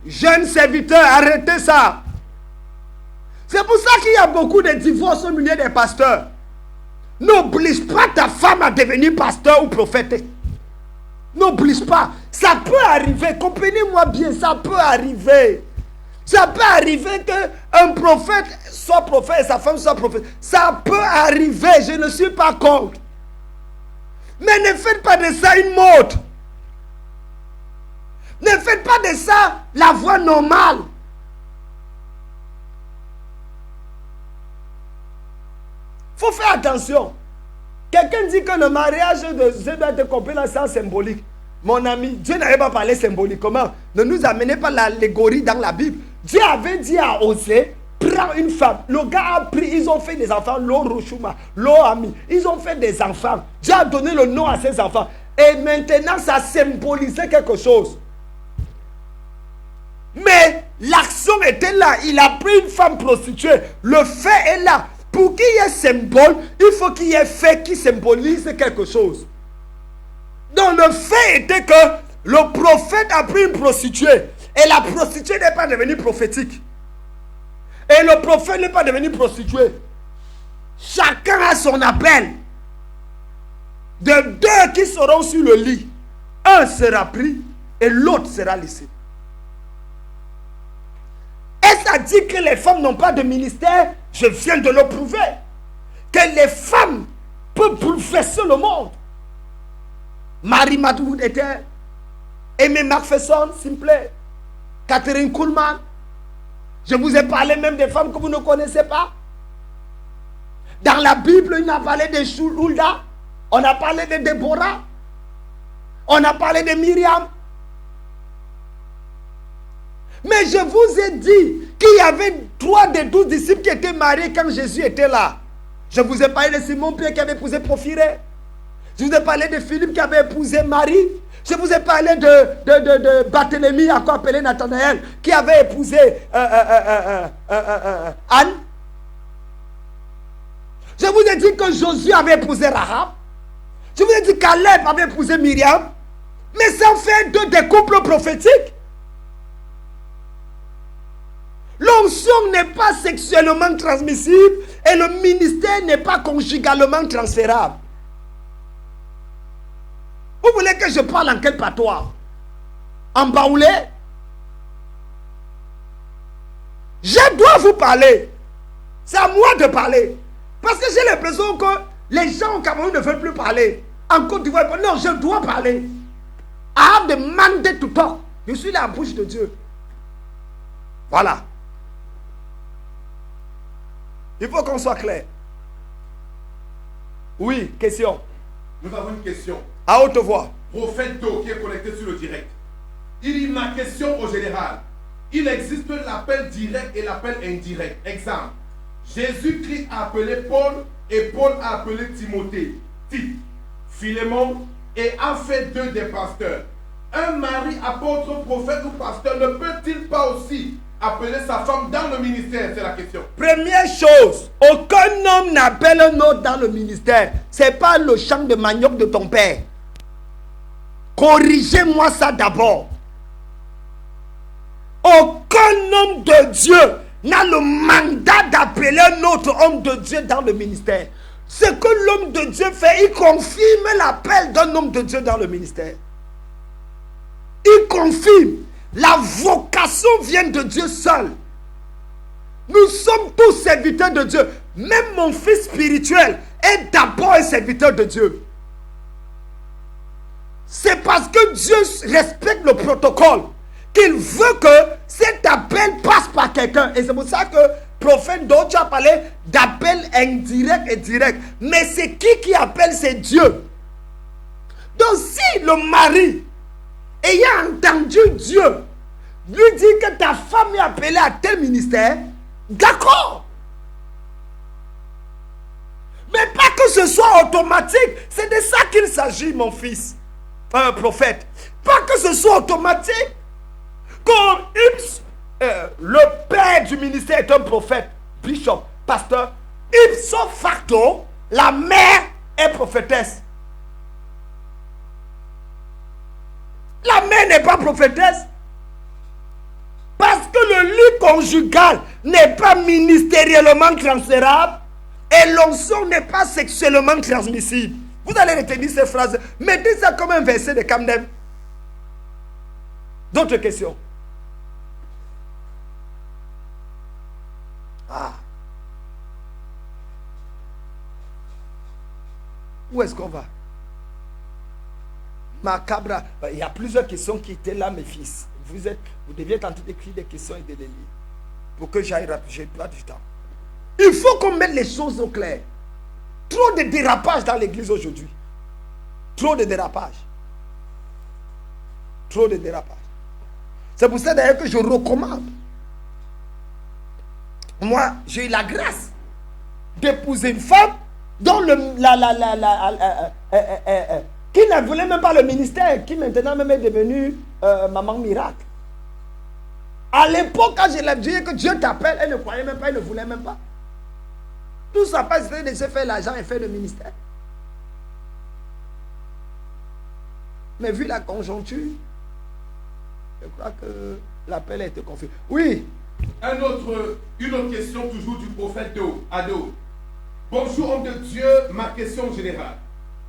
Jeunes serviteurs, arrêtez ça. C'est pour ça qu'il y a beaucoup de divorces au milieu des pasteurs. N'oblige pas ta femme à devenir pasteur ou prophète. N'oblige pas. Ça peut arriver, comprenez-moi bien, ça peut arriver. Ça peut arriver qu'un prophète soit prophète et sa femme soit prophète. Ça peut arriver, je ne suis pas contre. Mais ne faites pas de ça une mode. Ne faites pas de ça la voie normale. Il faut faire attention. Quelqu'un dit que le mariage de Dieu doit être compris dans le sens symbolique. Mon ami, Dieu n'avait pas parlé symboliquement. Ne nous amenez pas l'allégorie dans la Bible. Dieu avait dit à Osée, prends une femme. Le gars a pris, ils ont fait des enfants, Roshuma, Ami. Ils ont fait des enfants. Dieu a donné le nom à ces enfants. Et maintenant, ça symbolisait quelque chose. Mais l'action était là. Il a pris une femme prostituée. Le fait est là. Pour qu'il y ait symbole, il faut qu'il y ait fait qui symbolise quelque chose. Donc le fait était que le prophète a pris une prostituée. Et la prostituée n'est pas devenue prophétique. Et le prophète n'est pas devenu prostitué. Chacun a son appel. De deux qui seront sur le lit, un sera pris et l'autre sera laissé. Et ça dit que les femmes n'ont pas de ministère. Je viens de le prouver. Que les femmes peuvent bouleverser le monde. Marie Madwood était, Aimée Macpherson, Simplet, Catherine Kuhlman. Je vous ai parlé même des femmes que vous ne connaissez pas. Dans la Bible, on a parlé de Shulda, on a parlé de Déborah, on a parlé de Myriam. Mais je vous ai dit qu'il y avait 3 des 12 disciples qui étaient mariés quand Jésus était là. Je vous ai parlé de Simon-Pierre qui avait épousé Porphyrée. Je vous ai parlé de Philippe qui avait épousé Marie. Je vous ai parlé de Barthélemy, encore appelé Nathanaël, qui avait épousé Anne. Je vous ai dit que Josué avait épousé Rahab. Je vous ai dit que Caleb avait épousé Myriam. Mais ça fait 2 des couples prophétiques. L'onction n'est pas sexuellement transmissible et le ministère n'est pas conjugalement transférable. Vous voulez que je parle en quel patois? En baoulé? Je dois vous parler. C'est à moi de parler. Parce que j'ai l'impression que les gens au Cameroun ne veulent plus parler. En Côte d'Ivoire, non, je dois parler. I have the mandate to talk. Je suis la bouche de Dieu. Voilà. Il faut qu'on soit clair. Oui, question. Nous avons une question. À haute voix. Prophète Do qui est connecté sur le direct. Il dit ma question au général. Il existe l'appel direct et l'appel indirect. Exemple. Jésus-Christ a appelé Paul et Paul a appelé Timothée, Tite, Philémon et a fait 2 des pasteurs. Un mari, apôtre, prophète ou pasteur ne peut-il pas aussi appeler sa femme dans le ministère? C'est la question. Première chose, aucun homme n'appelle un autre dans le ministère. Ce n'est pas le champ de manioc de ton père. Corrigez-moi ça d'abord. Aucun homme de Dieu n'a le mandat d'appeler un autre homme de Dieu dans le ministère. Ce que l'homme de Dieu fait, il confirme l'appel d'un homme de Dieu dans le ministère. Il confirme. La vocation vient de Dieu seul. Nous sommes tous serviteurs de Dieu. Même mon fils spirituel est d'abord un serviteur de Dieu. C'est parce que Dieu respecte le protocole qu'il veut que cet appel passe par quelqu'un. Et c'est pour ça que prophète d'autres a parlé d'appel indirect et direct. Mais c'est qui appelle? C'est Dieu. Donc si le mari, ayant entendu Dieu, lui dit que ta femme est appelée à tel ministère, d'accord. Mais pas que ce soit automatique. C'est de ça qu'il s'agit, mon fils, prophète. Pas que ce soit automatique. Comme le père du ministère est un prophète, bishop, pasteur, ipso facto, la mère est prophétesse. La mère n'est pas prophétesse. Parce que le lit conjugal n'est pas ministériellement transférable et l'onction n'est pas sexuellement transmissible. Vous allez retenir ces phrases. Mettez ça comme un verset de Camden. D'autres questions? Ah. Où est-ce qu'on va? Macabre. Il y a plusieurs questions qui étaient là, mes fils. Vous deviez tenter d'écrire des questions et de les lire. Pour que j'aille rapide, je n'ai pas du temps. Il faut qu'on mette les choses au clair. Trop de dérapage dans l'église aujourd'hui. Trop de dérapage. Trop de dérapage. C'est pour ça d'ailleurs que je recommande Moi, j'ai eu la grâce d'épouser une femme dont qui ne voulait même pas le ministère, qui maintenant même est devenue maman miracle. À l'époque, quand je l'ai dit que Dieu t'appelle, elle ne croyait même pas, elle ne voulait même pas. Tout ça passe de se faire l'argent et faire le ministère. Mais vu la conjoncture, je crois que l'appel a été confus. Oui. Une autre question toujours du prophète Ado. Bonjour homme de Dieu, ma question générale.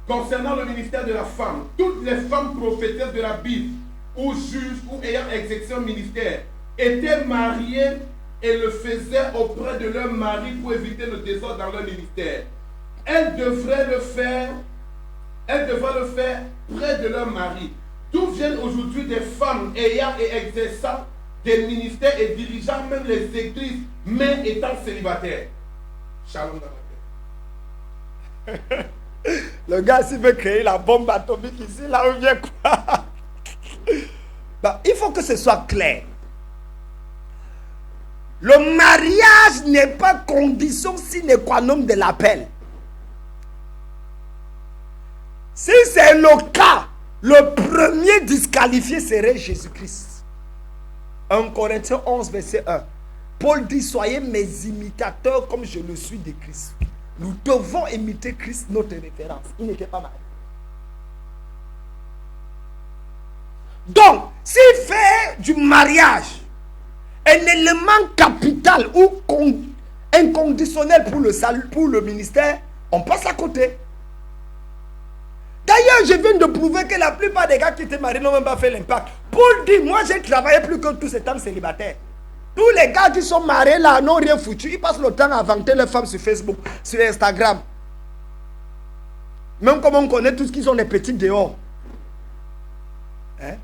Concernant le ministère de la femme, toutes les femmes prophétesses de la Bible, ou juges, ou ayant exercé un ministère, étaient mariées et le faisaient auprès de leur mari pour éviter le désordre dans leur ministère. Elles devraient le faire près de leur mari. D'où viennent aujourd'hui des femmes ayant et exerçant des ministères et dirigeant même les églises, mais étant célibataires. Shalom dans la terre. Le gars, s'il veut créer la bombe atomique ici, là, on vient quoi? Il faut que ce soit clair. Le mariage n'est pas condition sine qua non de l'appel. Si c'est le cas, le premier disqualifié serait Jésus-Christ. 1 Corinthiens 11, verset 1. Paul dit, soyez mes imitateurs comme je le suis de Christ. Nous devons imiter Christ, notre référence. Il n'était pas marié. Donc, s'il fait du mariage un élément capital ou inconditionnel pour le salut, pour le ministère, on passe à côté. D'ailleurs, je viens de prouver que la plupart des gars qui étaient mariés n'ont même pas fait l'impact. Paul dit, moi j'ai travaillé plus que tous ces hommes célibataires. Tous les gars qui sont mariés là n'ont rien foutu. Ils passent le temps à vanter leurs femmes sur Facebook, sur Instagram. Même comme on connaît tous qu'ils ont des petits dehors. Hein?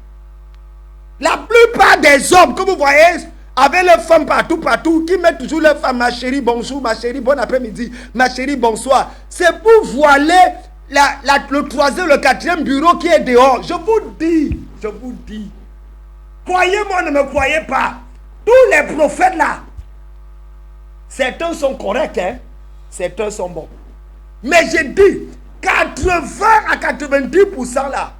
La plupart des hommes que vous voyez avec leurs femmes partout, qui mettent toujours leur femme, ma chérie, bonjour, ma chérie, bon après-midi, ma chérie, bonsoir. C'est pour voiler le troisième, le quatrième bureau qui est dehors. Je vous dis. Croyez-moi, ne me croyez pas. Tous les prophètes là, certains sont corrects, hein? Certains sont bons. Mais j'ai dit, 80 à 90% là,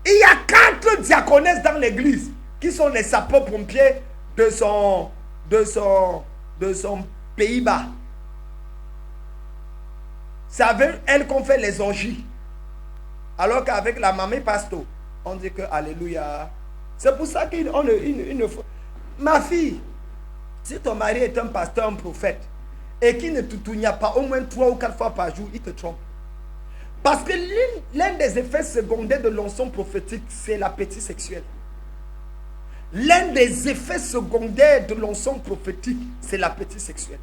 il y a 4 diaconesses dans l'église qui sont les sapeurs-pompiers de son Pays-Bas. C'est avec elles qu'on fait les orgies. Alors qu'avec la mamie pasto, on dit que Alléluia. C'est pour ça qu'il ne faut. Ma fille, si ton mari est un pasteur, un prophète, et qu'il ne te tourne pas au moins 3 ou 4 fois par jour, il te trompe. Parce que l'un des effets secondaires de l'onction prophétique, c'est l'appétit sexuel. L'un des effets secondaires de l'onction prophétique, c'est l'appétit sexuel.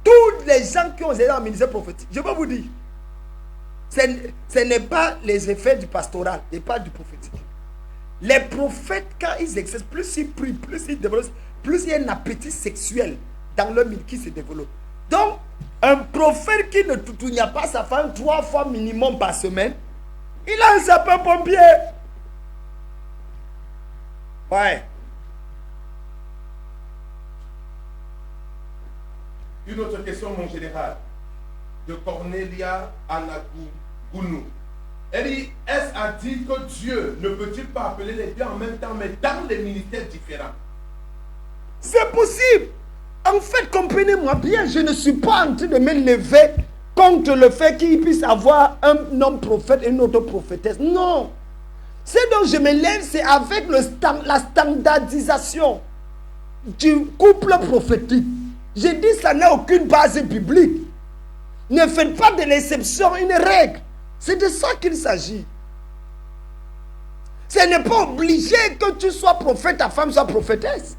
Tous les gens qui ont été dans le ministère prophétique, je vais vous dire, ce n'est pas les effets du pastoral et pas du prophétique. Les prophètes, quand ils exercent, plus ils prient, plus ils développent, plus il y a un appétit sexuel dans leur milieu qui se développe. Donc, un prophète qui ne toutoune pas sa femme 3 fois minimum par semaine, il a un sapeur-pompier. Ouais. Une autre question, mon général, de Cornelia Anagounou. Elle dit, est-ce à dire que Dieu ne peut-il pas appeler les deux en même temps, mais dans les ministères différents? C'est possible. En fait, comprenez-moi bien, je ne suis pas en train de me lever contre le fait qu'il puisse avoir un homme prophète et une autre prophétesse. Non. Ce dont je me lève, c'est avec la standardisation du couple prophétique. Je dis, ça n'a aucune base biblique. Ne faites pas de l'exception une règle. C'est de ça qu'il s'agit. Ce n'est pas obligé que tu sois prophète, ta femme soit prophétesse.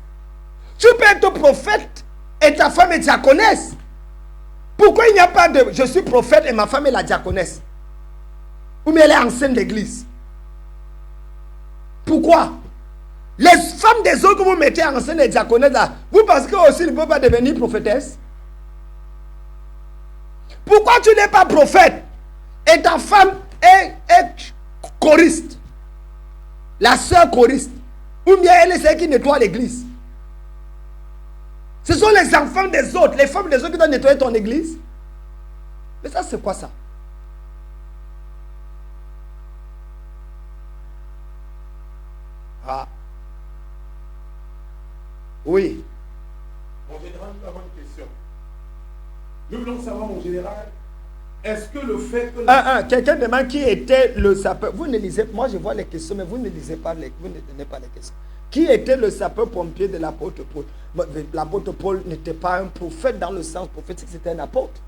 Tu peux être prophète et ta femme est diaconesse. Pourquoi il n'y a pas de... Je suis prophète et ma femme est la diaconesse? Ou bien elle est ancienne d'église? Pourquoi? Les femmes des autres que vous mettez anciennes et diaconesses là, vous pensez qu'eux aussi ne peuvent pas devenir prophétesse? Pourquoi tu n'es pas prophète et ta femme est choriste? La sœur choriste. Ou bien elle est celle qui nettoie l'église. sont les enfants des autres, les femmes des autres qui doivent nettoyer ton église. Mais ça, c'est quoi ça? Ah. Oui. Mon général, nous avons une question. Nous voulons savoir, mon général, est-ce que le fait que... Quelqu'un demande qui était le sapeur. Vous ne lisez, moi je vois les questions, mais vous ne lisez pas, vous ne donnez pas les questions. Qui était le sapeur-pompier de l'apôtre Paul? L'apôtre Paul n'était pas un prophète dans le sens prophétique, c'était un apôtre.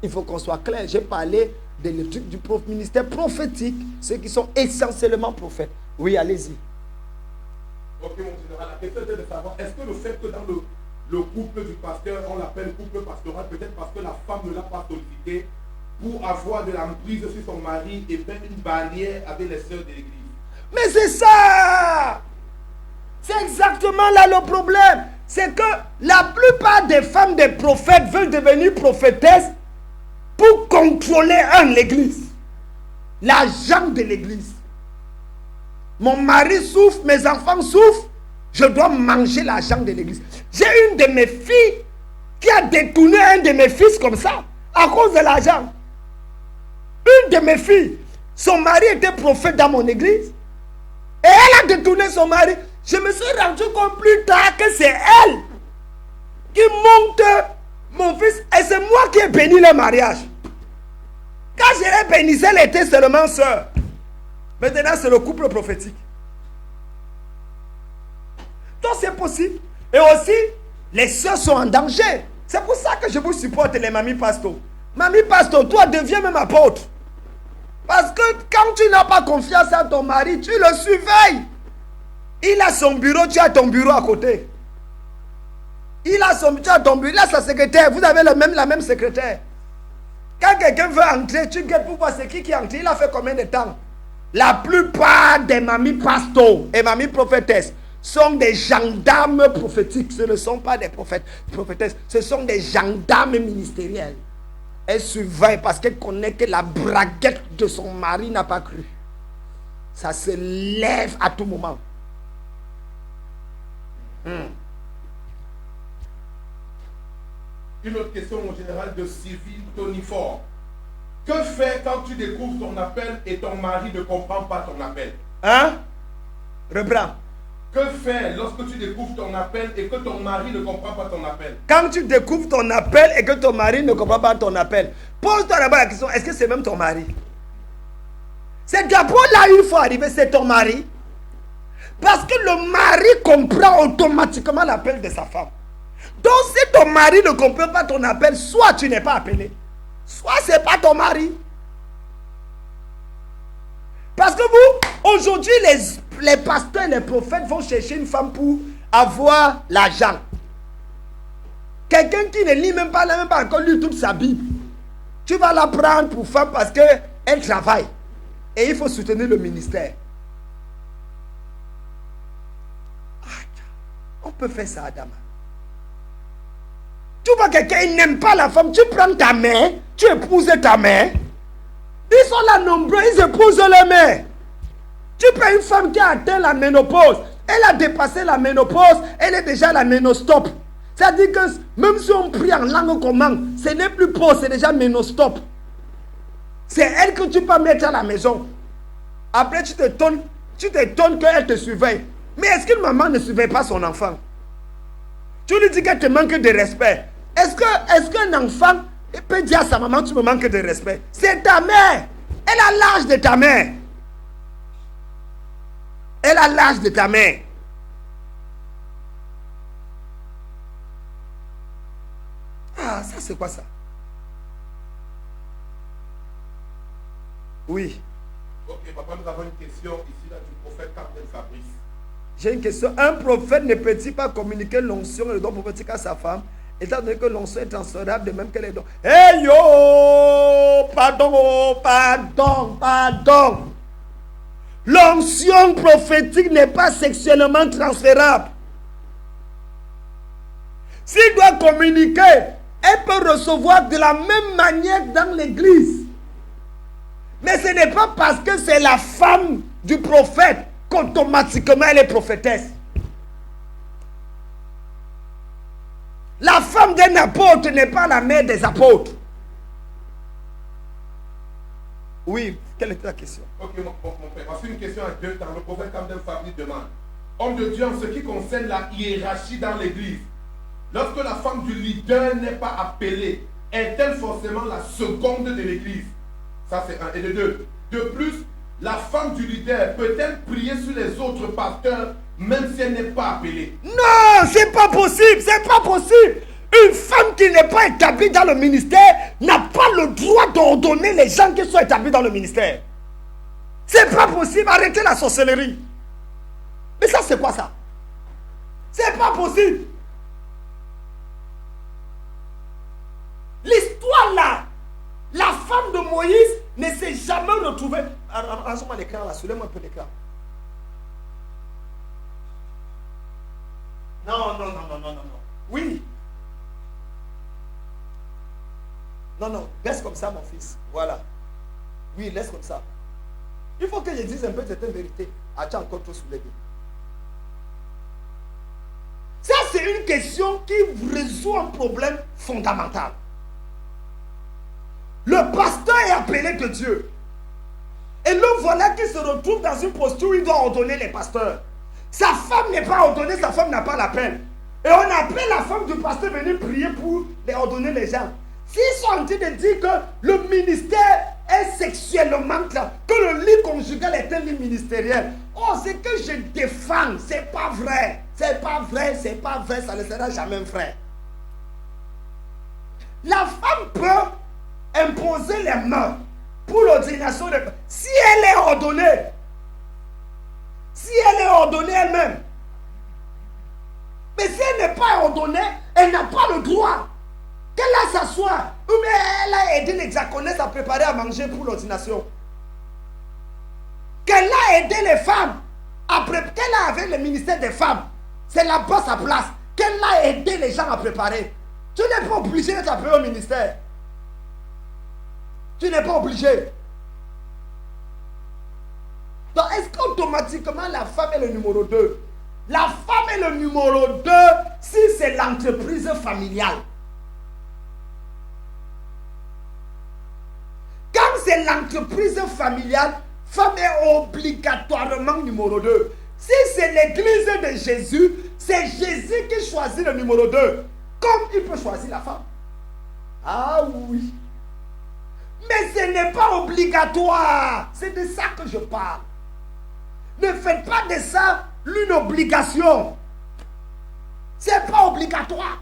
Il faut qu'on soit clair. J'ai parlé de l'étude du ministère prophétique, ceux qui sont essentiellement prophètes. Oui, allez-y. Ok, mon général, la question était de savoir, est-ce que le fait que dans le couple du pasteur, on l'appelle couple pastoral, peut-être parce que la femme ne l'a pas sollicité pour avoir de l'emprise sur son mari et faire une barrière avec les sœurs de l'église? Mais c'est ça! C'est exactement là le problème. C'est que la plupart des femmes des prophètes veulent devenir prophétesses pour contrôler l'église. L'agent de l'église. Mon mari souffre, mes enfants souffrent, je dois manger l'argent de l'église. J'ai une de mes filles qui a détourné un de mes fils comme ça, à cause de l'argent. Une de mes filles, son mari était prophète dans mon église, et elle a détourné son mari. Je me suis rendu compte plus tard que c'est elle qui monte mon fils, et c'est moi qui ai béni le mariage. Quand je l'ai béni, elle était seulement sœur. Maintenant, c'est le couple prophétique. Donc, c'est possible. Et aussi, les sœurs sont en danger. C'est pour ça que je vous supporte, les mamies pastor. Mamie pastor, toi, deviens même apôtre. Parce que quand tu n'as pas confiance en ton mari, tu le surveilles. Il a son bureau, tu as ton bureau à côté. Tu as ton bureau, il a sa secrétaire. Vous avez la même secrétaire. Quand quelqu'un veut entrer, tu guettes pour voir c'est qui est entré. Il a fait combien de temps? La plupart des mamies pastos et mamies prophétesses sont des gendarmes prophétiques. Ce ne sont pas des prophétesses. Ce sont des gendarmes ministériels. Elle surveille parce qu'elle connaît que la braguette de son mari n'a pas cru. Ça se lève à tout moment. Une autre question, mon général, de Sylvie Tonifort. Que faire quand tu découvres ton appel et ton mari ne comprend pas ton appel? Hein? Reprends. Que faire lorsque tu découvres ton appel et que ton mari ne comprend pas ton appel? Quand tu découvres ton appel et que ton mari ne comprend pas ton appel, pose-toi d'abord la question, est-ce que c'est même ton mari? C'est d'abord là où il faut arriver, c'est ton mari. Parce que le mari comprend automatiquement l'appel de sa femme. Donc si ton mari ne comprend pas ton appel, soit tu n'es pas appelé, soit ce n'est pas ton mari. Parce que vous, aujourd'hui, les pasteurs et les prophètes vont chercher une femme pour avoir l'argent. Quelqu'un qui ne lit même pas encore lu toute sa Bible. Tu vas la prendre pour femme parce qu'elle travaille. Et il faut soutenir le ministère. On peut faire ça, Adama. Tu vois quelqu'un, il n'aime pas la femme, tu prends ta main, tu épouses ta main. Ils sont là nombreux, ils épousent les mains. Tu prends une femme qui a atteint la ménopause, elle a dépassé la ménopause, elle est déjà à la ménostop. C'est-à-dire que même si on prie en langue commune, ce n'est plus pause, c'est déjà ménostop. C'est elle que tu peux mettre à la maison. Après, tu t'étonnes qu'elle te surveille. Mais est-ce qu'une maman ne surveille pas son enfant? Tu lui dis qu'elle te manque de respect. Est-ce qu'un enfant peut dire à sa maman, tu me manques de respect? C'est ta mère. Elle a l'âge de ta mère. Elle a l'âge de ta mère. Ah, ça c'est quoi ça? Oui. Ok, papa, nous avons une question ici là, du prophète Captain Fabrice. J'ai une question. Un prophète ne peut-il pas communiquer l'onction et le don prophétique à sa femme, étant donné que l'onction est transférable de même que les dons? Hey yo! Pardon. L'onction prophétique n'est pas sexuellement transférable. S'il doit communiquer, elle peut recevoir de la même manière dans l'église. Mais ce n'est pas parce que c'est la femme du prophète qu'automatiquement elle est prophétesse. La femme d'un apôtre n'est pas la mère des apôtres. Oui, quelle était la question? Ok, mon père. Voici une question à deux temps. Le prophète Camden Fabri demande. Homme de Dieu, en ce qui concerne la hiérarchie dans l'église, lorsque la femme du leader n'est pas appelée, est-elle forcément la seconde de l'église? Ça, c'est un. Et de deux. De plus, la femme du leader peut-elle prier sur les autres pasteurs même si elle n'est pas appelée? Non, c'est pas possible, c'est pas possible. Une femme qui n'est pas établie dans le ministère n'a pas le droit d'ordonner les gens qui sont établis dans le ministère. C'est pas possible, arrêtez la sorcellerie. Mais ça, c'est quoi ça? C'est pas possible. L'histoire là, la femme de Moïse ne s'est jamais retrouvée. Arrange-moi l'écran là, soulève-moi un peu l'écran. Non. Oui. Non, laisse comme ça, mon fils. Voilà. Oui, laisse comme ça. Il faut que je dise un peu cette vérité. Ah, tu as encore trop soulevé. Ça, c'est une question qui résout un problème fondamental. Le pasteur est appelé de Dieu. Et le voilà qui se retrouve dans une posture où il doit ordonner les pasteurs. Sa femme n'est pas ordonnée, sa femme n'a pas l'appel. Et on appelle la femme du pasteur venir prier pour les ordonner les gens. S'ils sont en train de dire que le ministère est sexuellement clair, que le lit conjugal est un lit ministériel, oh, c'est que je défends, c'est pas vrai. C'est pas vrai, ça ne sera jamais vrai. La femme peut imposer les mains pour l'ordination de... Si elle est ordonnée elle-même. Mais si elle n'est pas ordonnée, elle n'a pas le droit. Qu'elle a s'asseoir, ou bien elle a aidé les diaconesses à préparer à manger pour l'ordination. Qu'elle a aidé les femmes, qu'elle a avec le ministère des femmes, c'est là-bas sa place. Qu'elle a aidé les gens à préparer. Tu n'es pas obligé d'être appelé au ministère. Tu n'es pas obligé. Donc, est-ce qu'automatiquement la femme est le numéro 2? La femme est le numéro 2 si c'est l'entreprise familiale. Quand c'est l'entreprise familiale, femme est obligatoirement numéro 2. Si c'est l'église de Jésus, c'est Jésus qui choisit le numéro 2. Comme il peut choisir la femme. Ah oui. Mais ce n'est pas obligatoire. C'est de ça que je parle. Ne faites pas de ça l'une obligation. C'est pas obligatoire.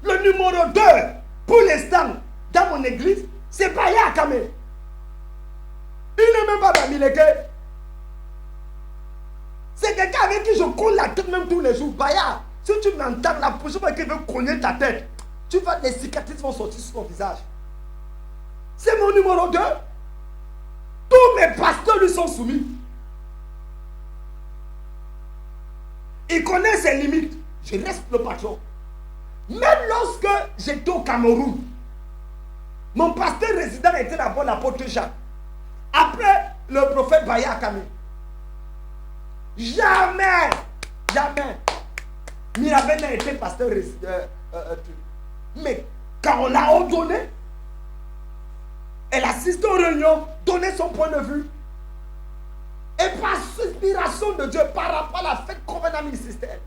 Le numéro 2, pour l'instant, dans mon église, c'est Baya Akame. Il n'est même pas d'Amileke. C'est quelqu'un avec qui je colle la tête même tous les jours. Baya, si tu m'entends, la prochaine fois qu'il veut cogner ta tête, les cicatrices vont sortir sur ton visage. C'est mon numéro 2. Tous mes pasteurs lui sont soumis. Il connaît ses limites. Je reste le patron. Même lorsque j'étais au Cameroun, mon pasteur résident était d'abord l'apôtre Jacques. Après, le prophète Baya Akame. Jamais Mirabel n'a été pasteur résident. Mais quand on l'a ordonné, elle assiste aux réunions, donnait son point de vue. Et par inspiration de Dieu, par rapport à la fête covenant ministériel.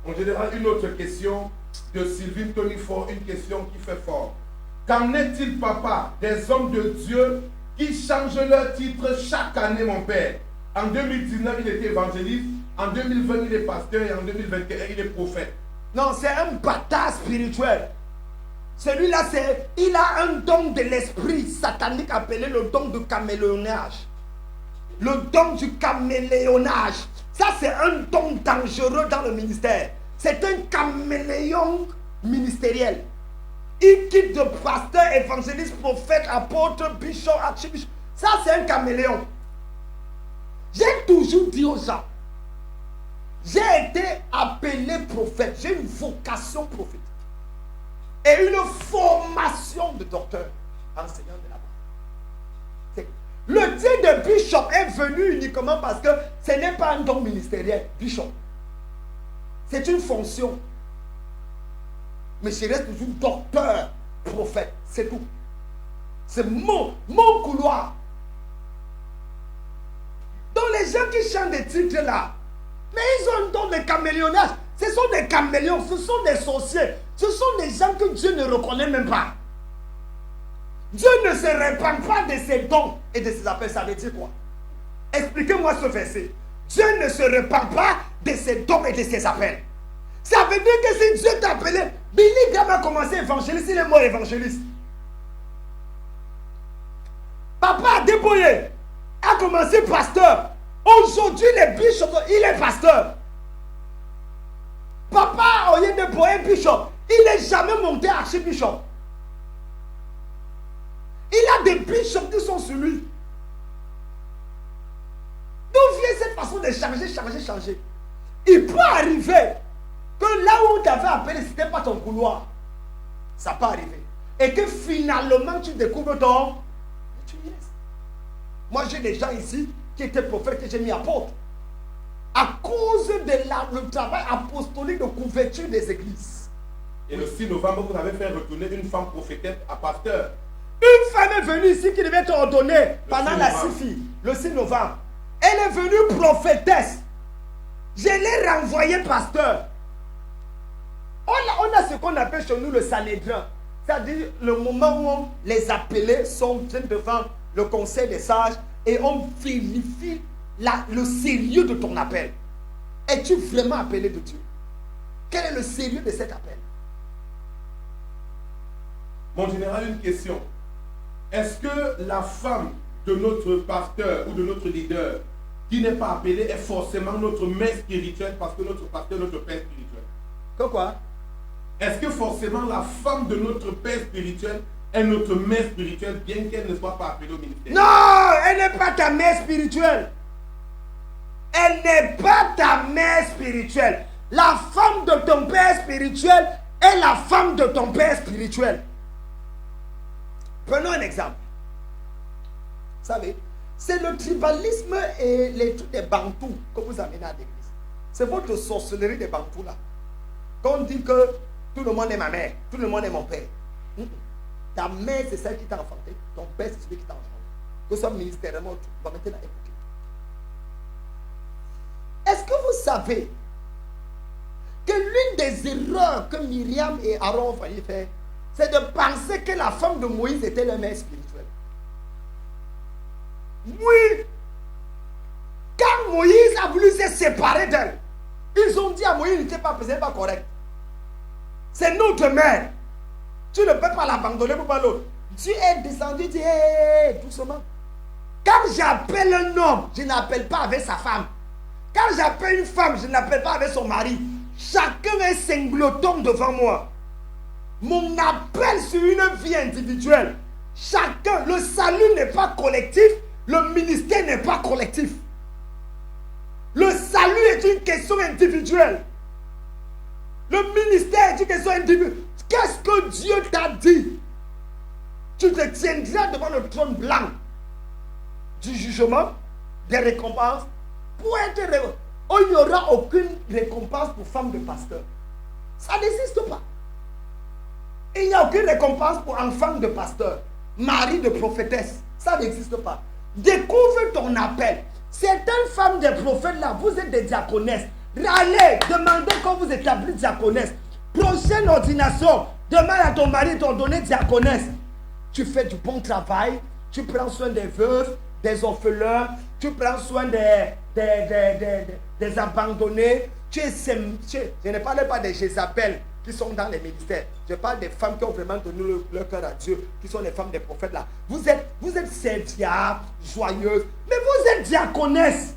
En général, une autre question de Sylvie Tonifort, une question qui fait fort. Qu'en est-il, papa, des hommes de Dieu qui changent leur titre chaque année, mon père? En 2019, il était évangéliste. En 2020, il est pasteur. Et en 2021, il est prophète. Non, c'est un bâtard spirituel. Celui-là, il a un don de l'esprit satanique appelé le don du caméléonnage. Le don du caméléonnage. Ça, c'est un don dangereux dans le ministère. C'est un caméléon ministériel. Il quitte de pasteur, évangéliste, prophète, apôtre, bishop, archibishop. Ça, c'est un caméléon. J'ai toujours dit aux gens, j'ai été appelé prophète. J'ai une vocation prophétique. Et une formation de docteur, enseignant de la parole. Le titre de bishop est venu uniquement parce que Ce n'est pas un don ministériel, bishop. C'est une fonction. Mais je reste toujours docteur, prophète. C'est tout. C'est mon couloir. Donc les gens qui chantent des titres là, mais ils ont un don de caméléonnage. Ce sont des caméléons, ce sont des sorciers. Ce sont des gens que Dieu ne reconnaît même pas. Dieu ne se répand pas de ses dons et de ses appels. Ça veut dire quoi? Expliquez-moi ce verset. Dieu ne se répand pas de ses dons et de ses appels. Ça veut dire que si Dieu t'a appelé, Billy Graham a commencé évangéliste, il est mort évangéliste. Papa Adeboye a commencé pasteur. Aujourd'hui, les bishops, il est pasteur. Papa Oyedebo est bishop. Il n'est jamais monté archibishop. Il a des bishops qui sont sur lui. D'où vient cette façon de changer? Il peut arriver que là où on t'avait appelé, ce n'était pas ton couloir. Ça peut arriver. Et que finalement, tu découvres ton... Tu y restes. Moi, j'ai des gens ici qui étaient prophètes que j'ai mis apôtres. À cause de le travail apostolique de couverture des églises. Et le 6 novembre, vous avez fait retourner une femme prophétesse à pasteur. Une femme est venue ici qui devait être ordonnée pendant la SIFI, le 6 novembre. Elle est venue prophétesse. Je l'ai renvoyée pasteur. On a ce qu'on appelle chez nous le Sanhédrin. C'est-à-dire le moment où les appelés sont devant le conseil des sages et on vérifie le sérieux de ton appel. Es-tu vraiment appelé de Dieu? Quel est le sérieux de cet appel? Mon général, une question. Est-ce que la femme de notre pasteur ou de notre leader qui n'est pas appelée est forcément notre mère spirituelle parce que notre pasteur est notre père spirituel? Quoi? Est-ce que forcément la femme de notre père spirituel est notre mère spirituelle bien qu'elle ne soit pas appelée au ministère? Non, elle n'est pas ta mère spirituelle. Elle n'est pas ta mère spirituelle. La femme de ton père spirituel est la femme de ton père spirituel. Prenons un exemple. Vous savez, c'est le tribalisme et les trucs des bantous que vous amenez à l'église. C'est votre sorcellerie des bantous là. Quand on dit que tout le monde est ma mère, tout le monde est mon père. Ta mère, c'est celle qui t'a enfanté. Ton père, c'est celui qui t'a enfanté. Que ce soit ministériellement, on va maintenant écouter. Est-ce que vous savez que l'une des erreurs que Myriam et Aaron ont failli faire, c'est de penser que la femme de Moïse était leur mère spirituelle? Oui. Quand Moïse a voulu se séparer d'elle, ils ont dit à Moïse, il n'était pas correct. C'est notre mère. Tu ne peux pas l'abandonner pour pas l'autre. Dieu est descendu, dit, hey, doucement. Quand j'appelle un homme, je n'appelle pas avec sa femme. Quand j'appelle une femme, je n'appelle pas avec son mari. Chacun est singleton devant moi. Mon appel sur une vie individuelle. Chacun, le salut n'est pas collectif, le ministère n'est pas collectif. Le salut est une question individuelle. Le ministère est une question individuelle. Qu'est-ce que Dieu t'a dit? Tu te tiendras devant le trône blanc du jugement, des récompenses. Pour être il n'y aura aucune récompense pour femme de pasteur. Ça n'existe pas. Il n'y a aucune récompense pour enfant de pasteur, mari de prophétesse. Ça n'existe pas. Découvre ton appel. Certaines femmes des prophètes là, vous êtes des diaconesses. Allez, demandez quand vous établissez diaconesse. Prochaine ordination, demande à ton mari de t'ordonner diaconesse. Tu fais du bon travail, tu prends soin des veuves, des orphelins, tu prends soin des abandonnés. Je ne parle pas des Jézabel qui sont dans les ministères. Je parle des femmes qui ont vraiment donné leur cœur à Dieu, qui sont les femmes des prophètes là. Vous êtes serviables, joyeuses, mais vous êtes diaconesses.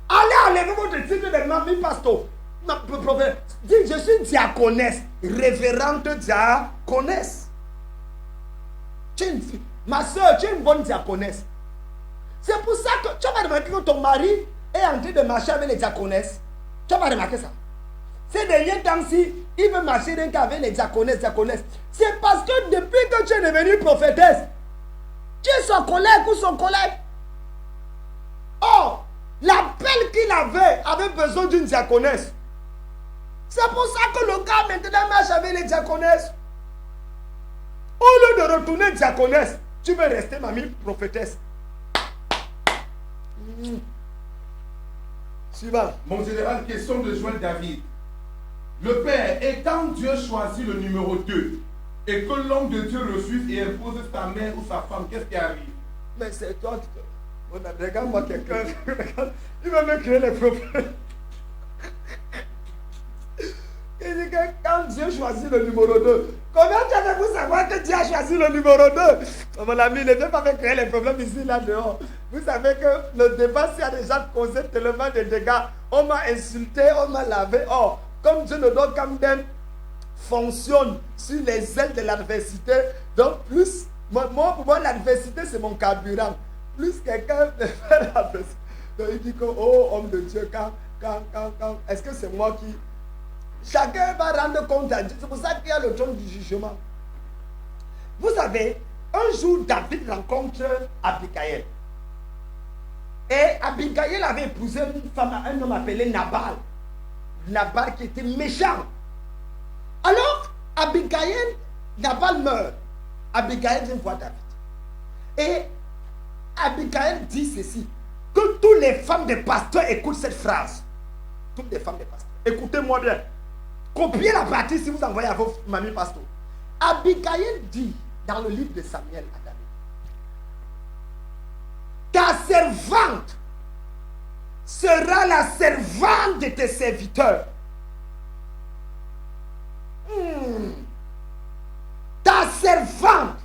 Allez enlever votre titre de mamie pasteur. Dites, je suis diaconesse, révérende diaconesse. Ma soeur, tu es une bonne diaconesse. C'est pour ça que tu as remarqué que ton mari est en train de marcher avec les diaconesses. Tu as pas remarqué ça? Ces derniers temps-ci, il veut marcher rien qu'avec les diaconesses. C'est parce que depuis que tu es devenue prophétesse, tu es son collègue ou son collègue. Oh, L'appel qu'il avait besoin d'une diaconesse. C'est pour ça que le gars maintenant marche avec les diaconesses. Au lieu de retourner diaconesse, tu veux rester mamie prophétesse. Suivant. Mon général, question de Joël David. Le Père, et quand Dieu choisit le numéro 2 et que l'homme de Dieu refuse et impose sa mère ou sa femme, qu'est-ce qui arrive? Mais c'est toi qui... Regarde-moi quelqu'un. Il va me créer les problèmes. Il dit que quand Dieu choisit le numéro 2, comment tu avez-vous savoir que Dieu a choisi le numéro 2? Oh, mon ami, ne viens pas me créer les problèmes ici, là, dehors. Vous savez que le débat, s'il y a déjà causé tellement de dégâts, on m'a insulté, on m'a lavé. Oh, comme Dieu ne donne quand même fonctionne sur les ailes de l'adversité, donc plus, pour moi, l'adversité, c'est mon carburant. Plus quelqu'un me fait l'adversité. Donc il dit que, oh, homme de Dieu, quand, est-ce que c'est moi qui... Chacun va rendre compte à Dieu. C'est pour ça qu'il y a le trône du jugement. Vous savez, un jour, David rencontre Abigail. Et Abigail avait épousé une femme, un homme appelé Nabal. Nabal qui était méchant. Alors, Nabal meurt. Abigail vient voir David. Et Abigail dit ceci, que toutes les femmes des pasteurs écoutent cette phrase. Toutes les femmes des pasteurs. Écoutez-moi bien. Copiez la partie si vous envoyez à vos mamies pasteurs. Abigail dit dans le livre de Samuel à David, ta servante sera la servante de tes serviteurs. Ta servante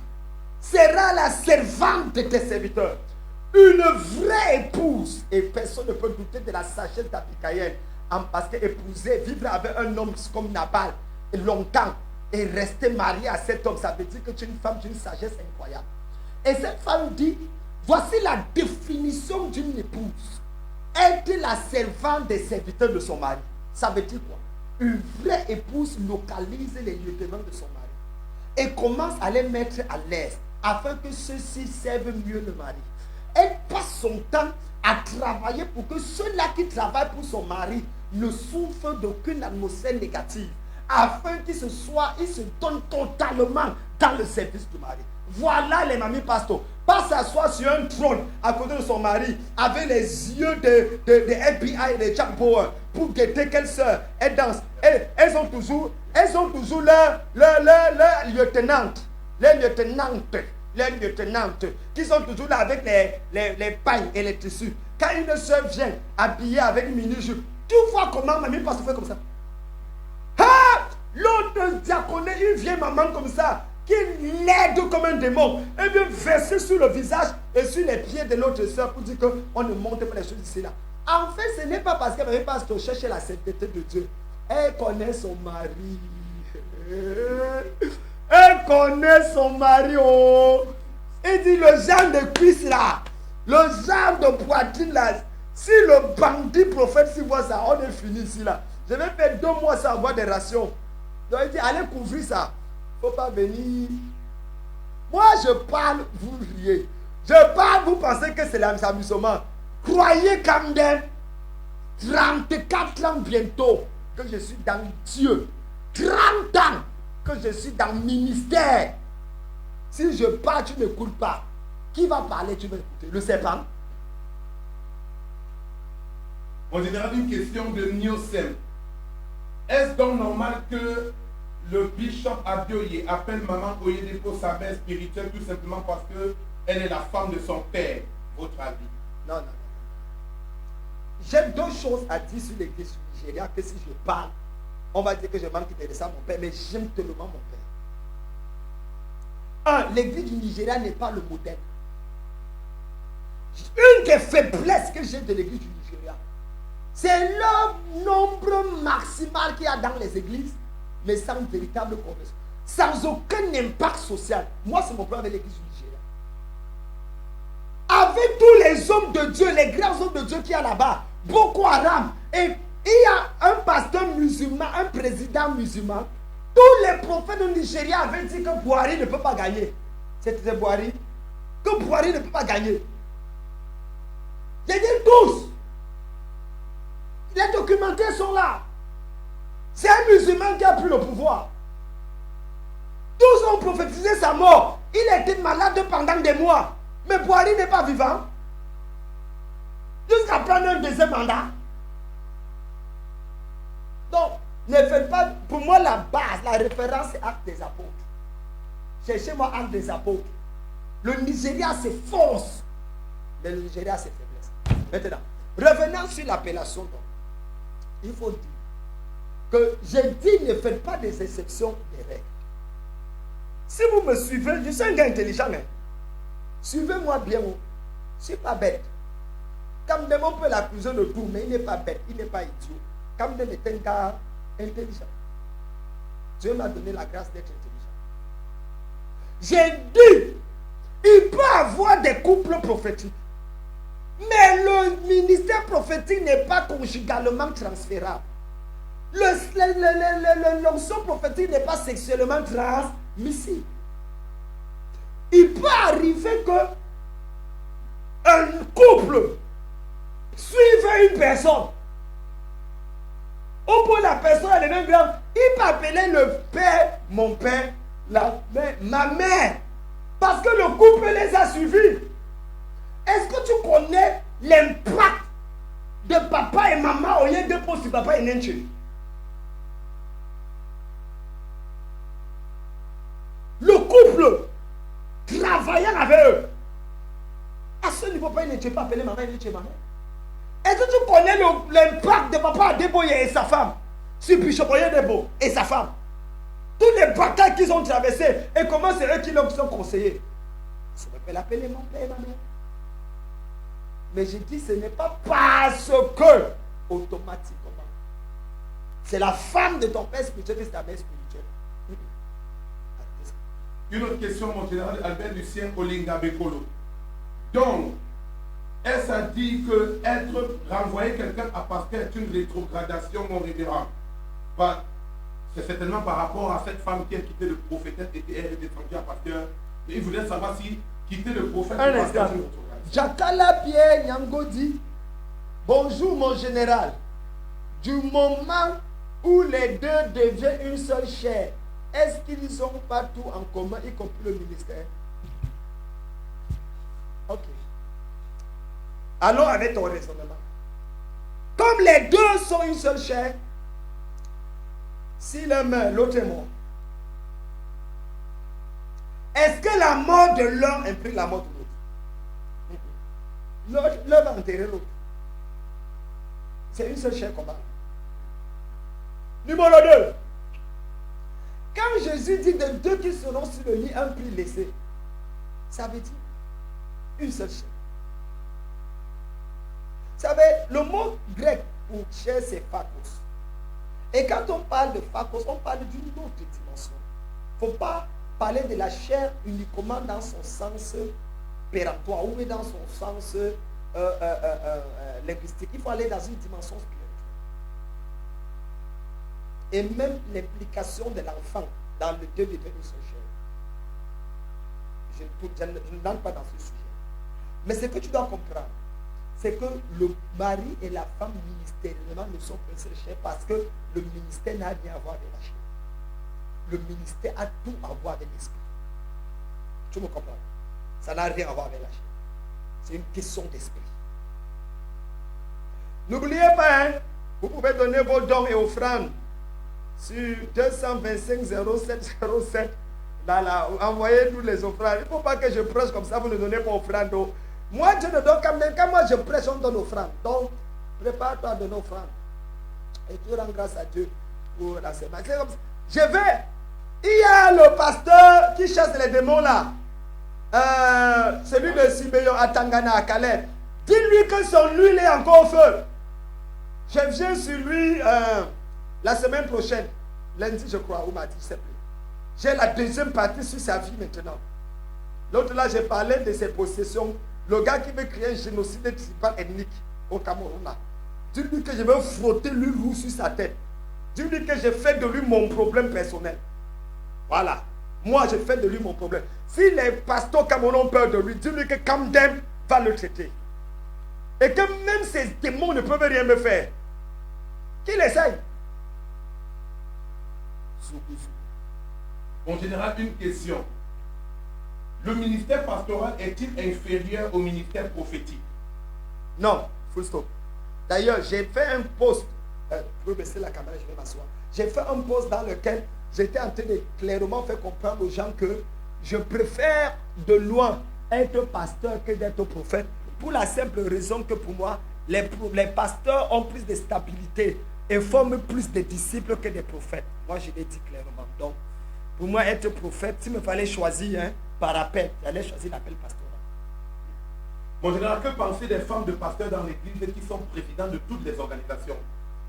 sera la servante de tes serviteurs. Une vraie épouse. Et personne ne peut douter de la sagesse d'Abigail. Parce qu'épouser, vivre avec un homme comme Nabal longtemps et rester marié à cet homme, ça veut dire que tu es une femme d'une sagesse incroyable. Et cette femme dit, voici la définition d'une épouse. Être la servante des serviteurs de son mari. Ça veut dire quoi? Une vraie épouse localise les lieutenants de son mari et commence à les mettre à l'aise afin que ceux-ci servent mieux le mari. Elle passe son temps à travailler pour que ceux-là qui travaillent pour son mari ne souffrent d'aucune atmosphère négative, afin qu'ils se donnent totalement dans le service du mari. Voilà les mamies pasteurs. Pas s'asseoir sur un trône à côté de son mari avec les yeux de FBI et de Jack Bauer pour guetter quelle soeur. Elles dansent. Elles ont toujours leur lieutenante. Les lieutenantes qui sont toujours là avec les pailles et les tissus. Quand une soeur vient habillée avec une mini-jupe, tu vois comment mamie passe fait comme ça. Ah! L'autre diaconé, une vieille maman comme ça, qui l'aide comme un démon, et vient verser sur le visage et sur les pieds de l'autre soeur pour dire qu'on ne monte pas les choses ici là. En fait, ce n'est pas parce qu'elle n'avait pas cherché la sainteté de Dieu. Elle connaît son mari. Elle connaît son mari. Oh. Il dit le genre de cuisse là, le genre de poitrine là. Si le bandit prophète s'y voit ça, on est fini ici là. Je vais faire 2 mois sans avoir des rations. Donc il dit allez couvrir ça. Il ne faut pas venir. Moi je parle, vous riez. Je parle, vous pensez que c'est l'amusement. Croyez quand même 34 ans bientôt que je suis dans Dieu. 30 ans que je suis dans le ministère. Si je parle, tu n'écoutes pas. Qui va parler, tu vas écouter? Le serpent? En général, une question de Niosem. Est-ce donc normal que le bishop Abioye appelle maman Oyedepo sa mère spirituelle tout simplement parce qu'elle est la femme de son père? Votre avis? Non. J'ai 2 choses à dire sur l'église du Nigeria que si je parle, on va dire que je manque de ça à mon père, mais j'aime tellement mon père. 1. L'église du Nigeria n'est pas le modèle. Une des faiblesses que j'ai de l'église du Nigeria, c'est le nombre maximal qu'il y a dans les églises, mais sans véritable conversion, sans aucun impact social. Moi, c'est mon problème avec l'église du Nigeria. Avec tous les hommes de Dieu, les grands hommes de Dieu qu'il y a là-bas, Boko Haram, et il y a un pasteur musulman, un président musulman. Tous les prophètes du Nigeria avaient dit que Buhari ne peut pas gagner. C'était Buhari. Que Buhari ne peut pas gagner. J'ai dit tous. Les documentaires sont là. C'est un musulman qui a pris le pouvoir. Tous ont prophétisé sa mort. Il a été malade pendant des mois. Mais Buhari n'est pas vivant. Jusqu'à prendre un deuxième mandat. Donc, ne faites pas... Pour moi, la base, la référence, c'est Actes des Apôtres. Cherchez-moi Actes des Apôtres. Le Nigeria, c'est force. Mais le Nigeria, c'est faiblesse. Maintenant, revenons sur l'appellation d'homme. Il faut dire que j'ai dit ne faites pas des exceptions des règles. Si vous me suivez, je suis un gars intelligent. Hein? Suivez-moi bien. Je ne suis pas bête. Kamdem, on peut l'accuser de tout, mais il n'est pas bête, il n'est pas idiot. Kamdem est un gars intelligent. Dieu m'a donné la grâce d'être intelligent. J'ai dit, il peut avoir des couples prophétiques. Mais le ministère prophétique n'est pas conjugalement transférable. L'onction prophétique n'est pas sexuellement transmissible. Il peut arriver que un couple suive une personne. Au point la personne elle est grave, il peut appeler le père, mon père, la mère, ma mère. Parce que le couple les a suivis. Est-ce que tu connais l'impact de papa et maman au lieu de poster papa et nenche? Le couple travaillant avec eux. À ce niveau, il ne t'a pas appelé maman, il ne t'a pas. Est-ce que tu connais l'impact de papa Adeboye et sa femme sur Bishop Oyedebo et sa femme? Toutes les batailles qu'ils ont traversées et comment c'est eux qui leur sont conseillés. Ça me peut l'appeler mon père et ma mère. Mais je dis ce n'est pas parce que automatiquement c'est la femme de ton père spirituel qui est ta mère spirituelle. Une autre question, mon général Albert Lucien Olinga Bekolo. Donc, est-ce à dire que être renvoyé quelqu'un à pasteur est une rétrogradation, mon révérend? C'est certainement par rapport à cette femme qui a quitté le prophète et elle est descendue à pasteur. Et il voulait savoir si quitter le prophète ou pasteur est une rétrogradation. Jakala Pierre Nyango dit: bonjour mon général. Du moment où les deux deviennent une seule chair, est-ce qu'ils ont pas tout en commun, y compris le ministère? Ok. Allons avec ton raisonnement. Comme les deux sont une seule chair, si l'un meurt, l'autre est mort. Est-ce que la mort de l'un implique la mort de l'autre? L'un va enterrer l'autre. C'est une seule chair qu'on parle. Numéro 2. Quand Jésus dit de deux qui seront sur le lit, un pli laissé, ça veut dire une seule chair. Vous savez, le mot grec pour chair, c'est phakos. Et quand on parle de phakos, on parle d'une autre dimension. Il ne faut pas parler de la chair uniquement dans son sens pératoire ou dans son sens linguistique. Il faut aller dans une dimension spirituelle. Et même l'implication de l'enfant dans le Dieu de Dieu de son chair. Je ne n'entre pas dans ce sujet. Mais ce que tu dois comprendre, c'est que le mari et la femme ministériellement ne sont pas seule chair parce que le ministère n'a rien à voir avec la chair. Le ministère a tout à voir avec l'esprit. Tu me comprends? Ça n'a rien à voir avec la chair. C'est une question d'esprit. N'oubliez pas, hein, vous pouvez donner vos dons et offrandes sur 225 07 07. Envoyez-nous les offrandes. Il ne faut pas que je prêche comme ça, vous ne donnez pas offrande. Moi, je ne donne quand même. Quand moi je prêche, on donne offrande. Donc, prépare-toi à donner offrande. Et tu rends grâce à Dieu pour la semaine. Je vais. Il y a le pasteur qui chasse les démons là. Celui de Simeon à Tangana, à Calais. Dis-lui que son huile est encore au feu. Je viens sur lui la semaine prochaine. Lundi, je crois, ou mardi, je ne sais plus. J'ai la deuxième partie sur sa vie maintenant. L'autre là, j'ai parlé de ses possessions. Le gars qui veut créer un génocide tribal ethnique au Cameroun là. Dis-lui que je vais frotter l'huile rouge sur sa tête. Dis-lui que j'ai fait de lui mon problème personnel. Voilà. Moi, je fais de lui mon problème. Si les pasteurs camerounais ont peur de lui, dis-lui que Kamdem va le traiter. Et que même ces démons ne peuvent rien me faire. Qu'il essaye. En général, une question. Le ministère pastoral est-il inférieur au ministère prophétique? Non, full stop. D'ailleurs, j'ai fait un post. Je peux baisser la caméra, je vais m'asseoir. J'ai fait un post dans lequel j'étais en train de clairement faire comprendre aux gens que je préfère de loin être pasteur que d'être prophète. Pour la simple raison que pour moi, les pasteurs ont plus de stabilité et forment plus de disciples que des prophètes. Moi, je l'ai dit clairement. Donc, pour moi, être prophète, s'il me fallait choisir par appel, j'allais choisir l'appel pastoral. Mon général, que penser des femmes de pasteurs dans l'église qui sont présidents de toutes les organisations,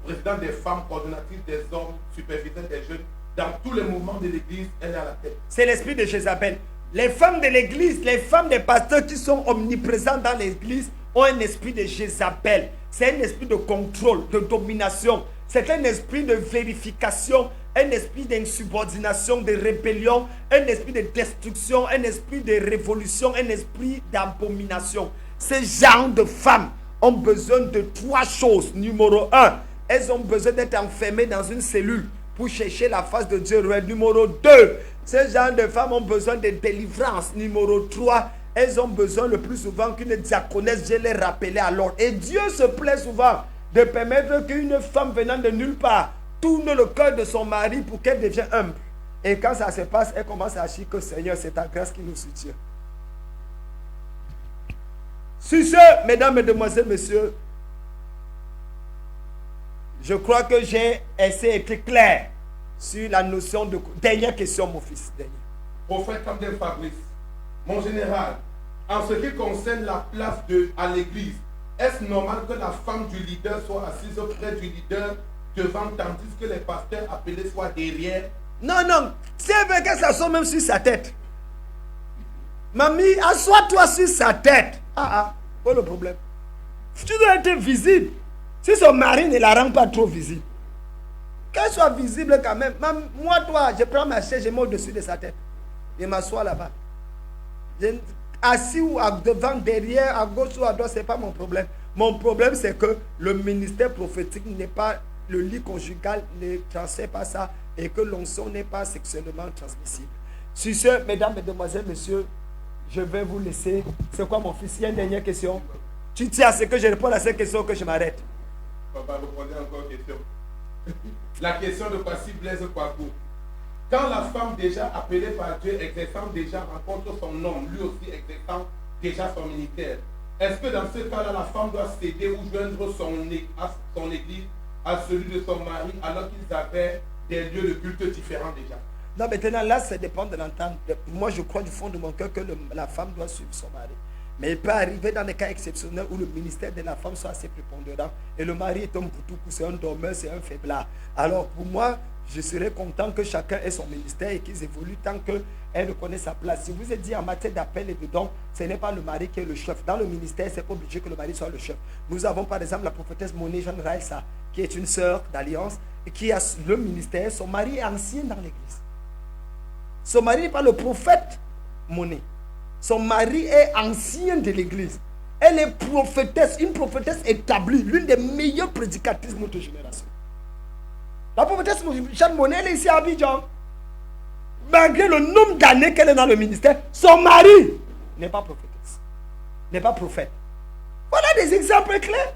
présidents des femmes, coordonnatrices des hommes, superviseurs des jeunes, dans tous les mouvements de l'église, elle est à la tête. C'est l'esprit de Jézabel. Les femmes de l'église, les femmes des pasteurs qui sont omniprésentes dans l'église ont un esprit de Jézabel. C'est un esprit de contrôle, de domination. C'est un esprit de vérification, un esprit d'insubordination, de rébellion, un esprit de destruction, un esprit de révolution, un esprit d'abomination. Ces genres de femmes ont besoin de 3 choses. Numéro 1, elles ont besoin d'être enfermées dans une cellule pour chercher la face de Dieu. Numéro 2, ces gens de femmes ont besoin de délivrance. Numéro 3, elles ont besoin le plus souvent qu'une diaconesse vienne les rappeler à l'ordre. Et Dieu se plaît souvent de permettre qu'une femme venant de nulle part tourne le cœur de son mari pour qu'elle devienne humble. Et quand ça se passe, elle commence à chier que Seigneur, c'est ta grâce qui nous soutient. Sur ce, mesdames, mesdemoiselles, messieurs, je crois que j'ai essayé d'être clair sur la notion de... Dernière question, mon fils. Dernier. Prophète Camden Fabrice, mon général, en ce qui concerne la place à l'église, est-ce normal que la femme du leader soit assise près du leader devant, tandis que les pasteurs appelés soient derrière? Non, non. Si elle veut qu'elle s'assoie même sur sa tête. Mamie, assois-toi sur sa tête. Pas le problème. Tu dois être visible. Si son mari ne la rend pas trop visible, qu'elle soit visible quand même. Moi, toi, je prends ma chaise, je mets au-dessus de sa tête. Je m'assois là-bas. Assis ou devant, derrière, à gauche ou à droite, ce n'est pas mon problème. Mon problème, c'est que le ministère prophétique n'est pas, le lit conjugal ne transfère pas ça et que l'onction n'est pas sexuellement transmissible. Sur ce, mesdames, mesdemoiselles, messieurs, je vais vous laisser. C'est quoi, mon fils? Il y a une dernière question. Tu tiens à ce que je réponde à cette question que je m'arrête. Papa, répondez encore une question. La question de Kwasi Blaise Kwaku. Quand la femme déjà appelée par Dieu, exerçant déjà, rencontre son homme, lui aussi exerçant déjà son ministère, est-ce que dans ce cas-là, la femme doit céder ou joindre son église à celui de son mari alors qu'ils avaient des lieux de culte différents déjà? Non, maintenant, là, ça dépend de l'entente. Moi, je crois du fond de mon cœur que la femme doit suivre son mari. Mais il peut arriver dans des cas exceptionnels où le ministère de la femme soit assez prépondérant et le mari est un boutoukou, c'est un dormeur, c'est un faiblard. Alors, pour moi, je serais content que chacun ait son ministère et qu'ils évoluent tant qu'elle reconnaît sa place. Si vous êtes dit en matière d'appel et de don, ce n'est pas le mari qui est le chef. Dans le ministère, ce n'est pas obligé que le mari soit le chef. Nous avons par exemple la prophétesse Moné Jeanne Raissa, qui est une sœur d'Alliance et qui a le ministère. Son mari est ancien dans l'église. Son mari n'est pas le prophète Moné. Son mari est ancien de l'église. Elle est prophétesse, une prophétesse établie, l'une des meilleures prédicatrices de notre génération. La prophétesse Jeanne Moné, elle est ici à Abidjan. Malgré le nombre d'années qu'elle est dans le ministère, son mari n'est pas prophétesse, n'est pas prophète. Voilà des exemples clairs.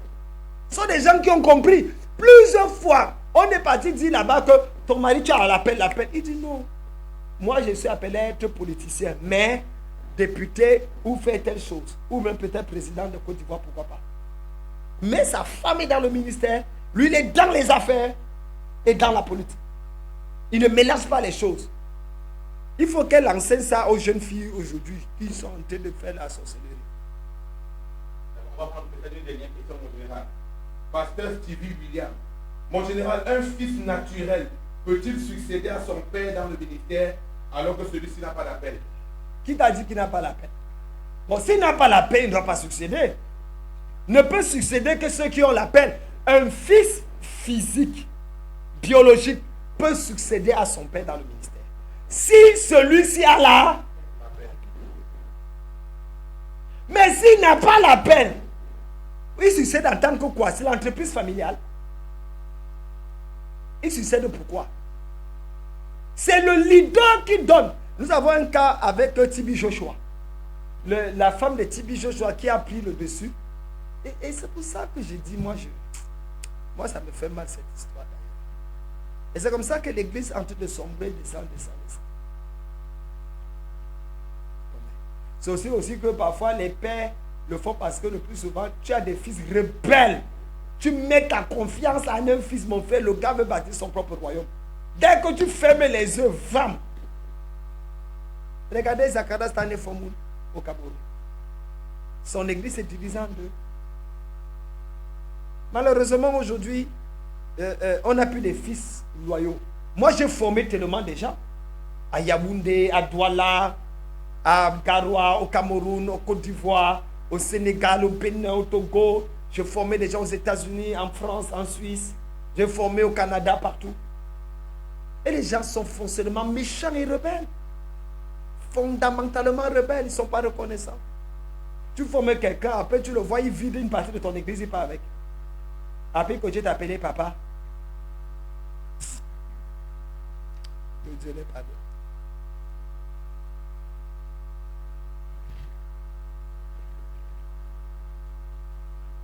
Ce sont des gens qui ont compris. Plusieurs fois, on est parti dire là-bas que ton mari, tu as l'appel. Il dit non. Moi, je suis appelé à être politicien, mais député ou faire telle chose, ou même peut-être président de Côte d'Ivoire, pourquoi pas. Mais sa femme est dans le ministère, lui il est dans les affaires et dans la politique. Il ne mélange pas les choses. Il faut qu'elle enseigne ça aux jeunes filles aujourd'hui qui sont en train de faire la sorcellerie. On va prendre peut-être une dernière question, mon général. Pasteur Stevie William, mon général, un fils naturel peut-il succéder à son père dans le ministère alors que celui-ci n'a pas d'appel? Qui t'a dit qu'il n'a pas la paix? Bon, s'il n'a pas la paix, il ne doit pas succéder. Ne peut succéder que ceux qui ont la paix. Un fils physique, biologique, peut succéder à son père dans le ministère. Si celui-ci a la... Mais s'il n'a pas la paix, il succède en tant que quoi? C'est l'entreprise familiale. Il succède pourquoi? C'est le leader qui donne. Nous avons un cas avec Tibi Joshua. La femme de Tibi Joshua qui a pris le dessus. Et c'est pour ça que j'ai dit, moi ça me fait mal cette histoire. Et c'est comme ça que l'église est en train de sombrer, descend. C'est aussi que parfois les pères le font parce que le plus souvent, tu as des fils rebelles. Tu mets ta confiance en un fils, mon frère, le gars veut bâtir son propre royaume. Dès que tu fermes les yeux, femme. Regardez Zakaria Stane Fomoun au Cameroun. Son église est divisée en deux. Malheureusement, aujourd'hui, on n'a plus des fils loyaux. Moi, j'ai formé tellement de gens. À Yaoundé, à Douala, à Garoua, au Cameroun, au Côte d'Ivoire, au Sénégal, au Bénin, au Togo. J'ai formé des gens aux États-Unis, en France, en Suisse. J'ai formé au Canada, partout. Et les gens sont foncièrement méchants et rebelles. Fondamentalement rebelles, ils ne sont pas reconnaissants. Tu formes quelqu'un, après tu le vois, il vide une partie de ton église, il part avec. Après que Dieu t'a appelé papa. Que Dieu les pardonne.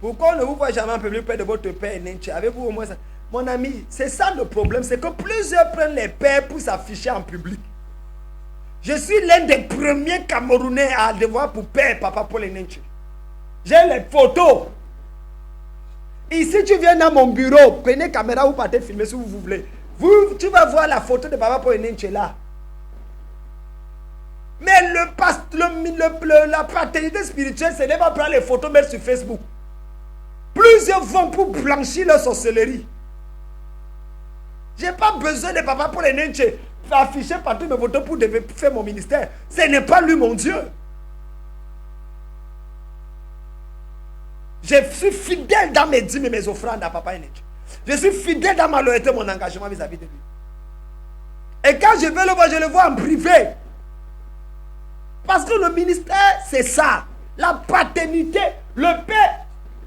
Pourquoi on ne vous voit jamais en public près de votre père Nenche? Avez-vous au moins ça? Mon ami, c'est ça le problème, c'est que plusieurs prennent les pères pour s'afficher en public. Je suis l'un des premiers Camerounais à devoir pour père papa Paul Nenche. J'ai les photos. Ici, tu viens dans mon bureau, prenez caméra ou partez filmer si vous voulez. Tu vas voir la photo de papa Paul Nenche là. Mais la paternité spirituelle, c'est de pas prendre les photos, mettre sur Facebook. Plusieurs vont pour blanchir leur sorcellerie. Je n'ai pas besoin de papa Paul Nenche afficher partout mes photos pour faire mon ministère. Ce n'est pas lui mon Dieu. Je suis fidèle dans mes dîmes et mes offrandes à papa Nenche. Je suis fidèle dans ma loyauté, mon engagement vis-à-vis de lui. Et quand je vais le voir, je le vois en privé. Parce que le ministère, c'est ça. La paternité, le père.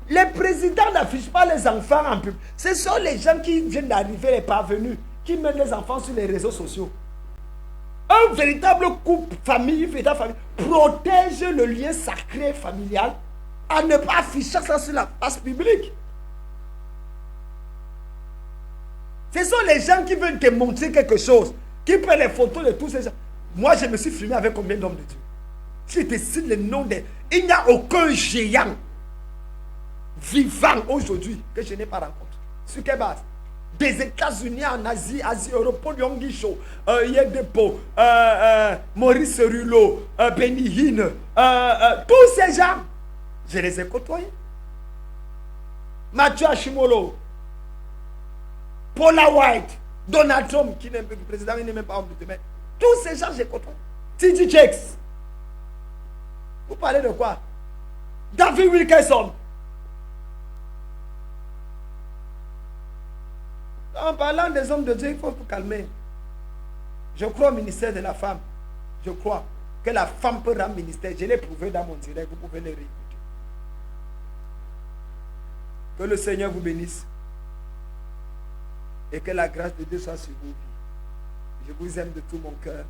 Les présidents n'affichent pas les enfants en public. Ce sont les gens qui viennent d'arriver, les parvenus, qui mettent les enfants sur les réseaux sociaux. Un véritable couple, famille, protège le lien sacré familial à ne pas afficher ça sur la place publique. Ce sont les gens qui veulent démontrer quelque chose, qui prennent les photos de tous ces gens. Moi, je me suis filmé avec combien d'hommes de Dieu? Je te cite le nom des... Il n'y a aucun géant vivant aujourd'hui que je n'ai pas rencontré. Sur quelle base? Des États-Unis en Asie, Europe, Paul Yongisho, Yedepo, Maurice Rullo, Benny Hinn, tous ces gens, je les ai côtoyés. Mathieu Ashimolo, Paula White, Donald Trump, qui n'est pas président, il n'est même pas homme de demain. Tous ces gens, j'ai côtoyé. T.D. Jakes. Vous parlez de quoi? David Wilkerson. En parlant des hommes de Dieu, il faut vous calmer. Je crois au ministère de la femme. Je crois que la femme peut rendre ministère. Je l'ai prouvé dans mon direct. Vous pouvez le réécouter. Que le Seigneur vous bénisse. Et que la grâce de Dieu soit sur vous. Je vous aime de tout mon cœur.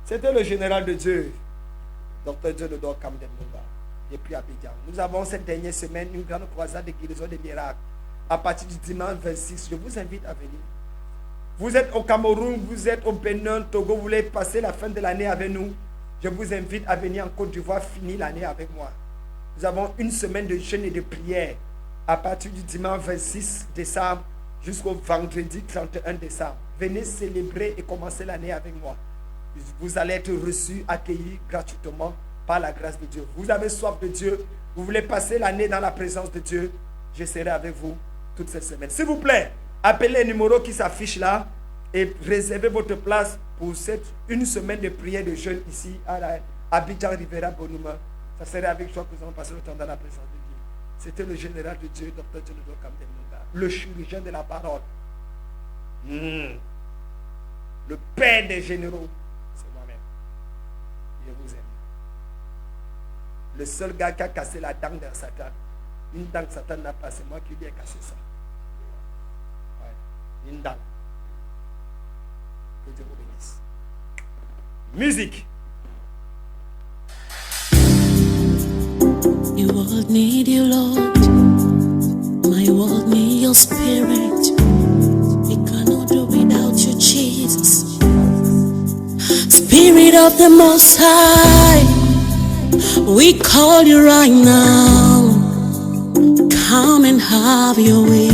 C'était le général de Dieu, Dr. Diodore Kamdemba, depuis Abidjan. Nous avons cette dernière semaine une grande croisade de guérison des miracles. À partir du dimanche 26, je vous invite à venir. Vous êtes au Cameroun, vous êtes au Bénin, Togo, vous voulez passer la fin de l'année avec nous. Je vous invite à venir en Côte d'Ivoire, finir l'année avec moi. Nous avons une semaine de jeûne et de prière à partir du dimanche 26 décembre jusqu'au vendredi 31 décembre. Venez célébrer et commencer l'année avec moi. Vous allez être reçus, accueillis gratuitement par la grâce de Dieu. Vous avez soif de Dieu, vous voulez passer l'année dans la présence de Dieu, je serai avec vous toute cette semaine. S'il vous plaît, appelez les numéros qui s'affichent là et réservez votre place pour une semaine de prière de jeûne ici à Abidjan Rivera Bonuma. Ça serait avec joie que nous allons passer le temps dans la présence de Dieu. C'était le général de Dieu, Dr. Diodore Kamdemba, le chirurgien de la parole. Le père des généraux, c'est moi-même. Je vous aime. Le seul gars qui a cassé la dent de Satan, une dent que Satan n'a pas, c'est moi qui lui ai cassé ça. Ouais. Une dent. Que Dieu vous bénisse. Musique. The world need you, Lord. My world need your spirit. We cannot do without you, Jesus. Spirit of the Most High, we call you right now. Come and have your way.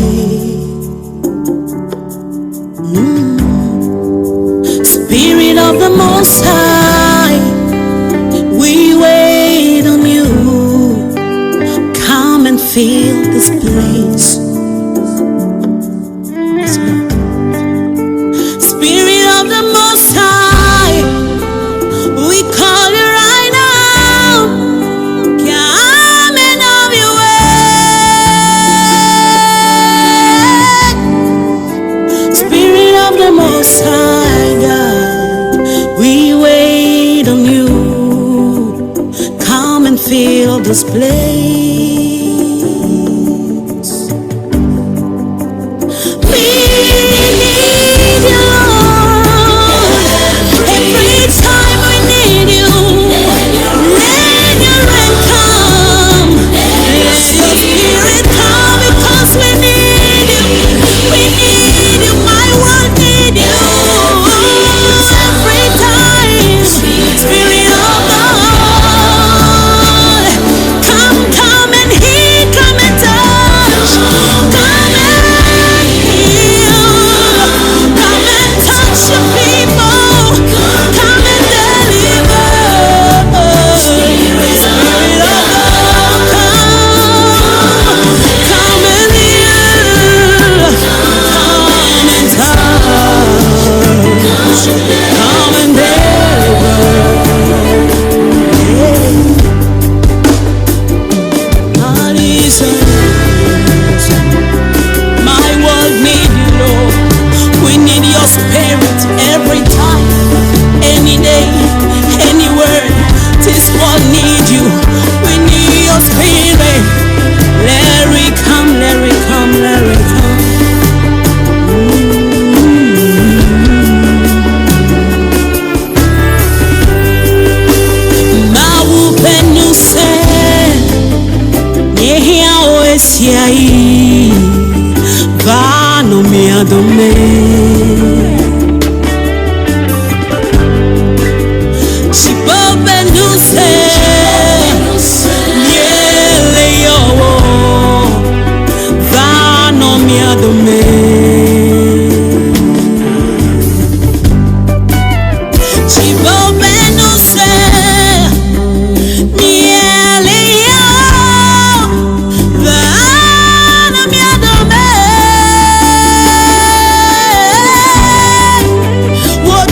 Spirit of the Most High, we wait on you. Come and fill this place. Spirit of the Most High, we call you right now. Come and have your way. Spirit of the Most High God, we wait on you. Come and fill this place.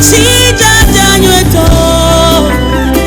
Jesus.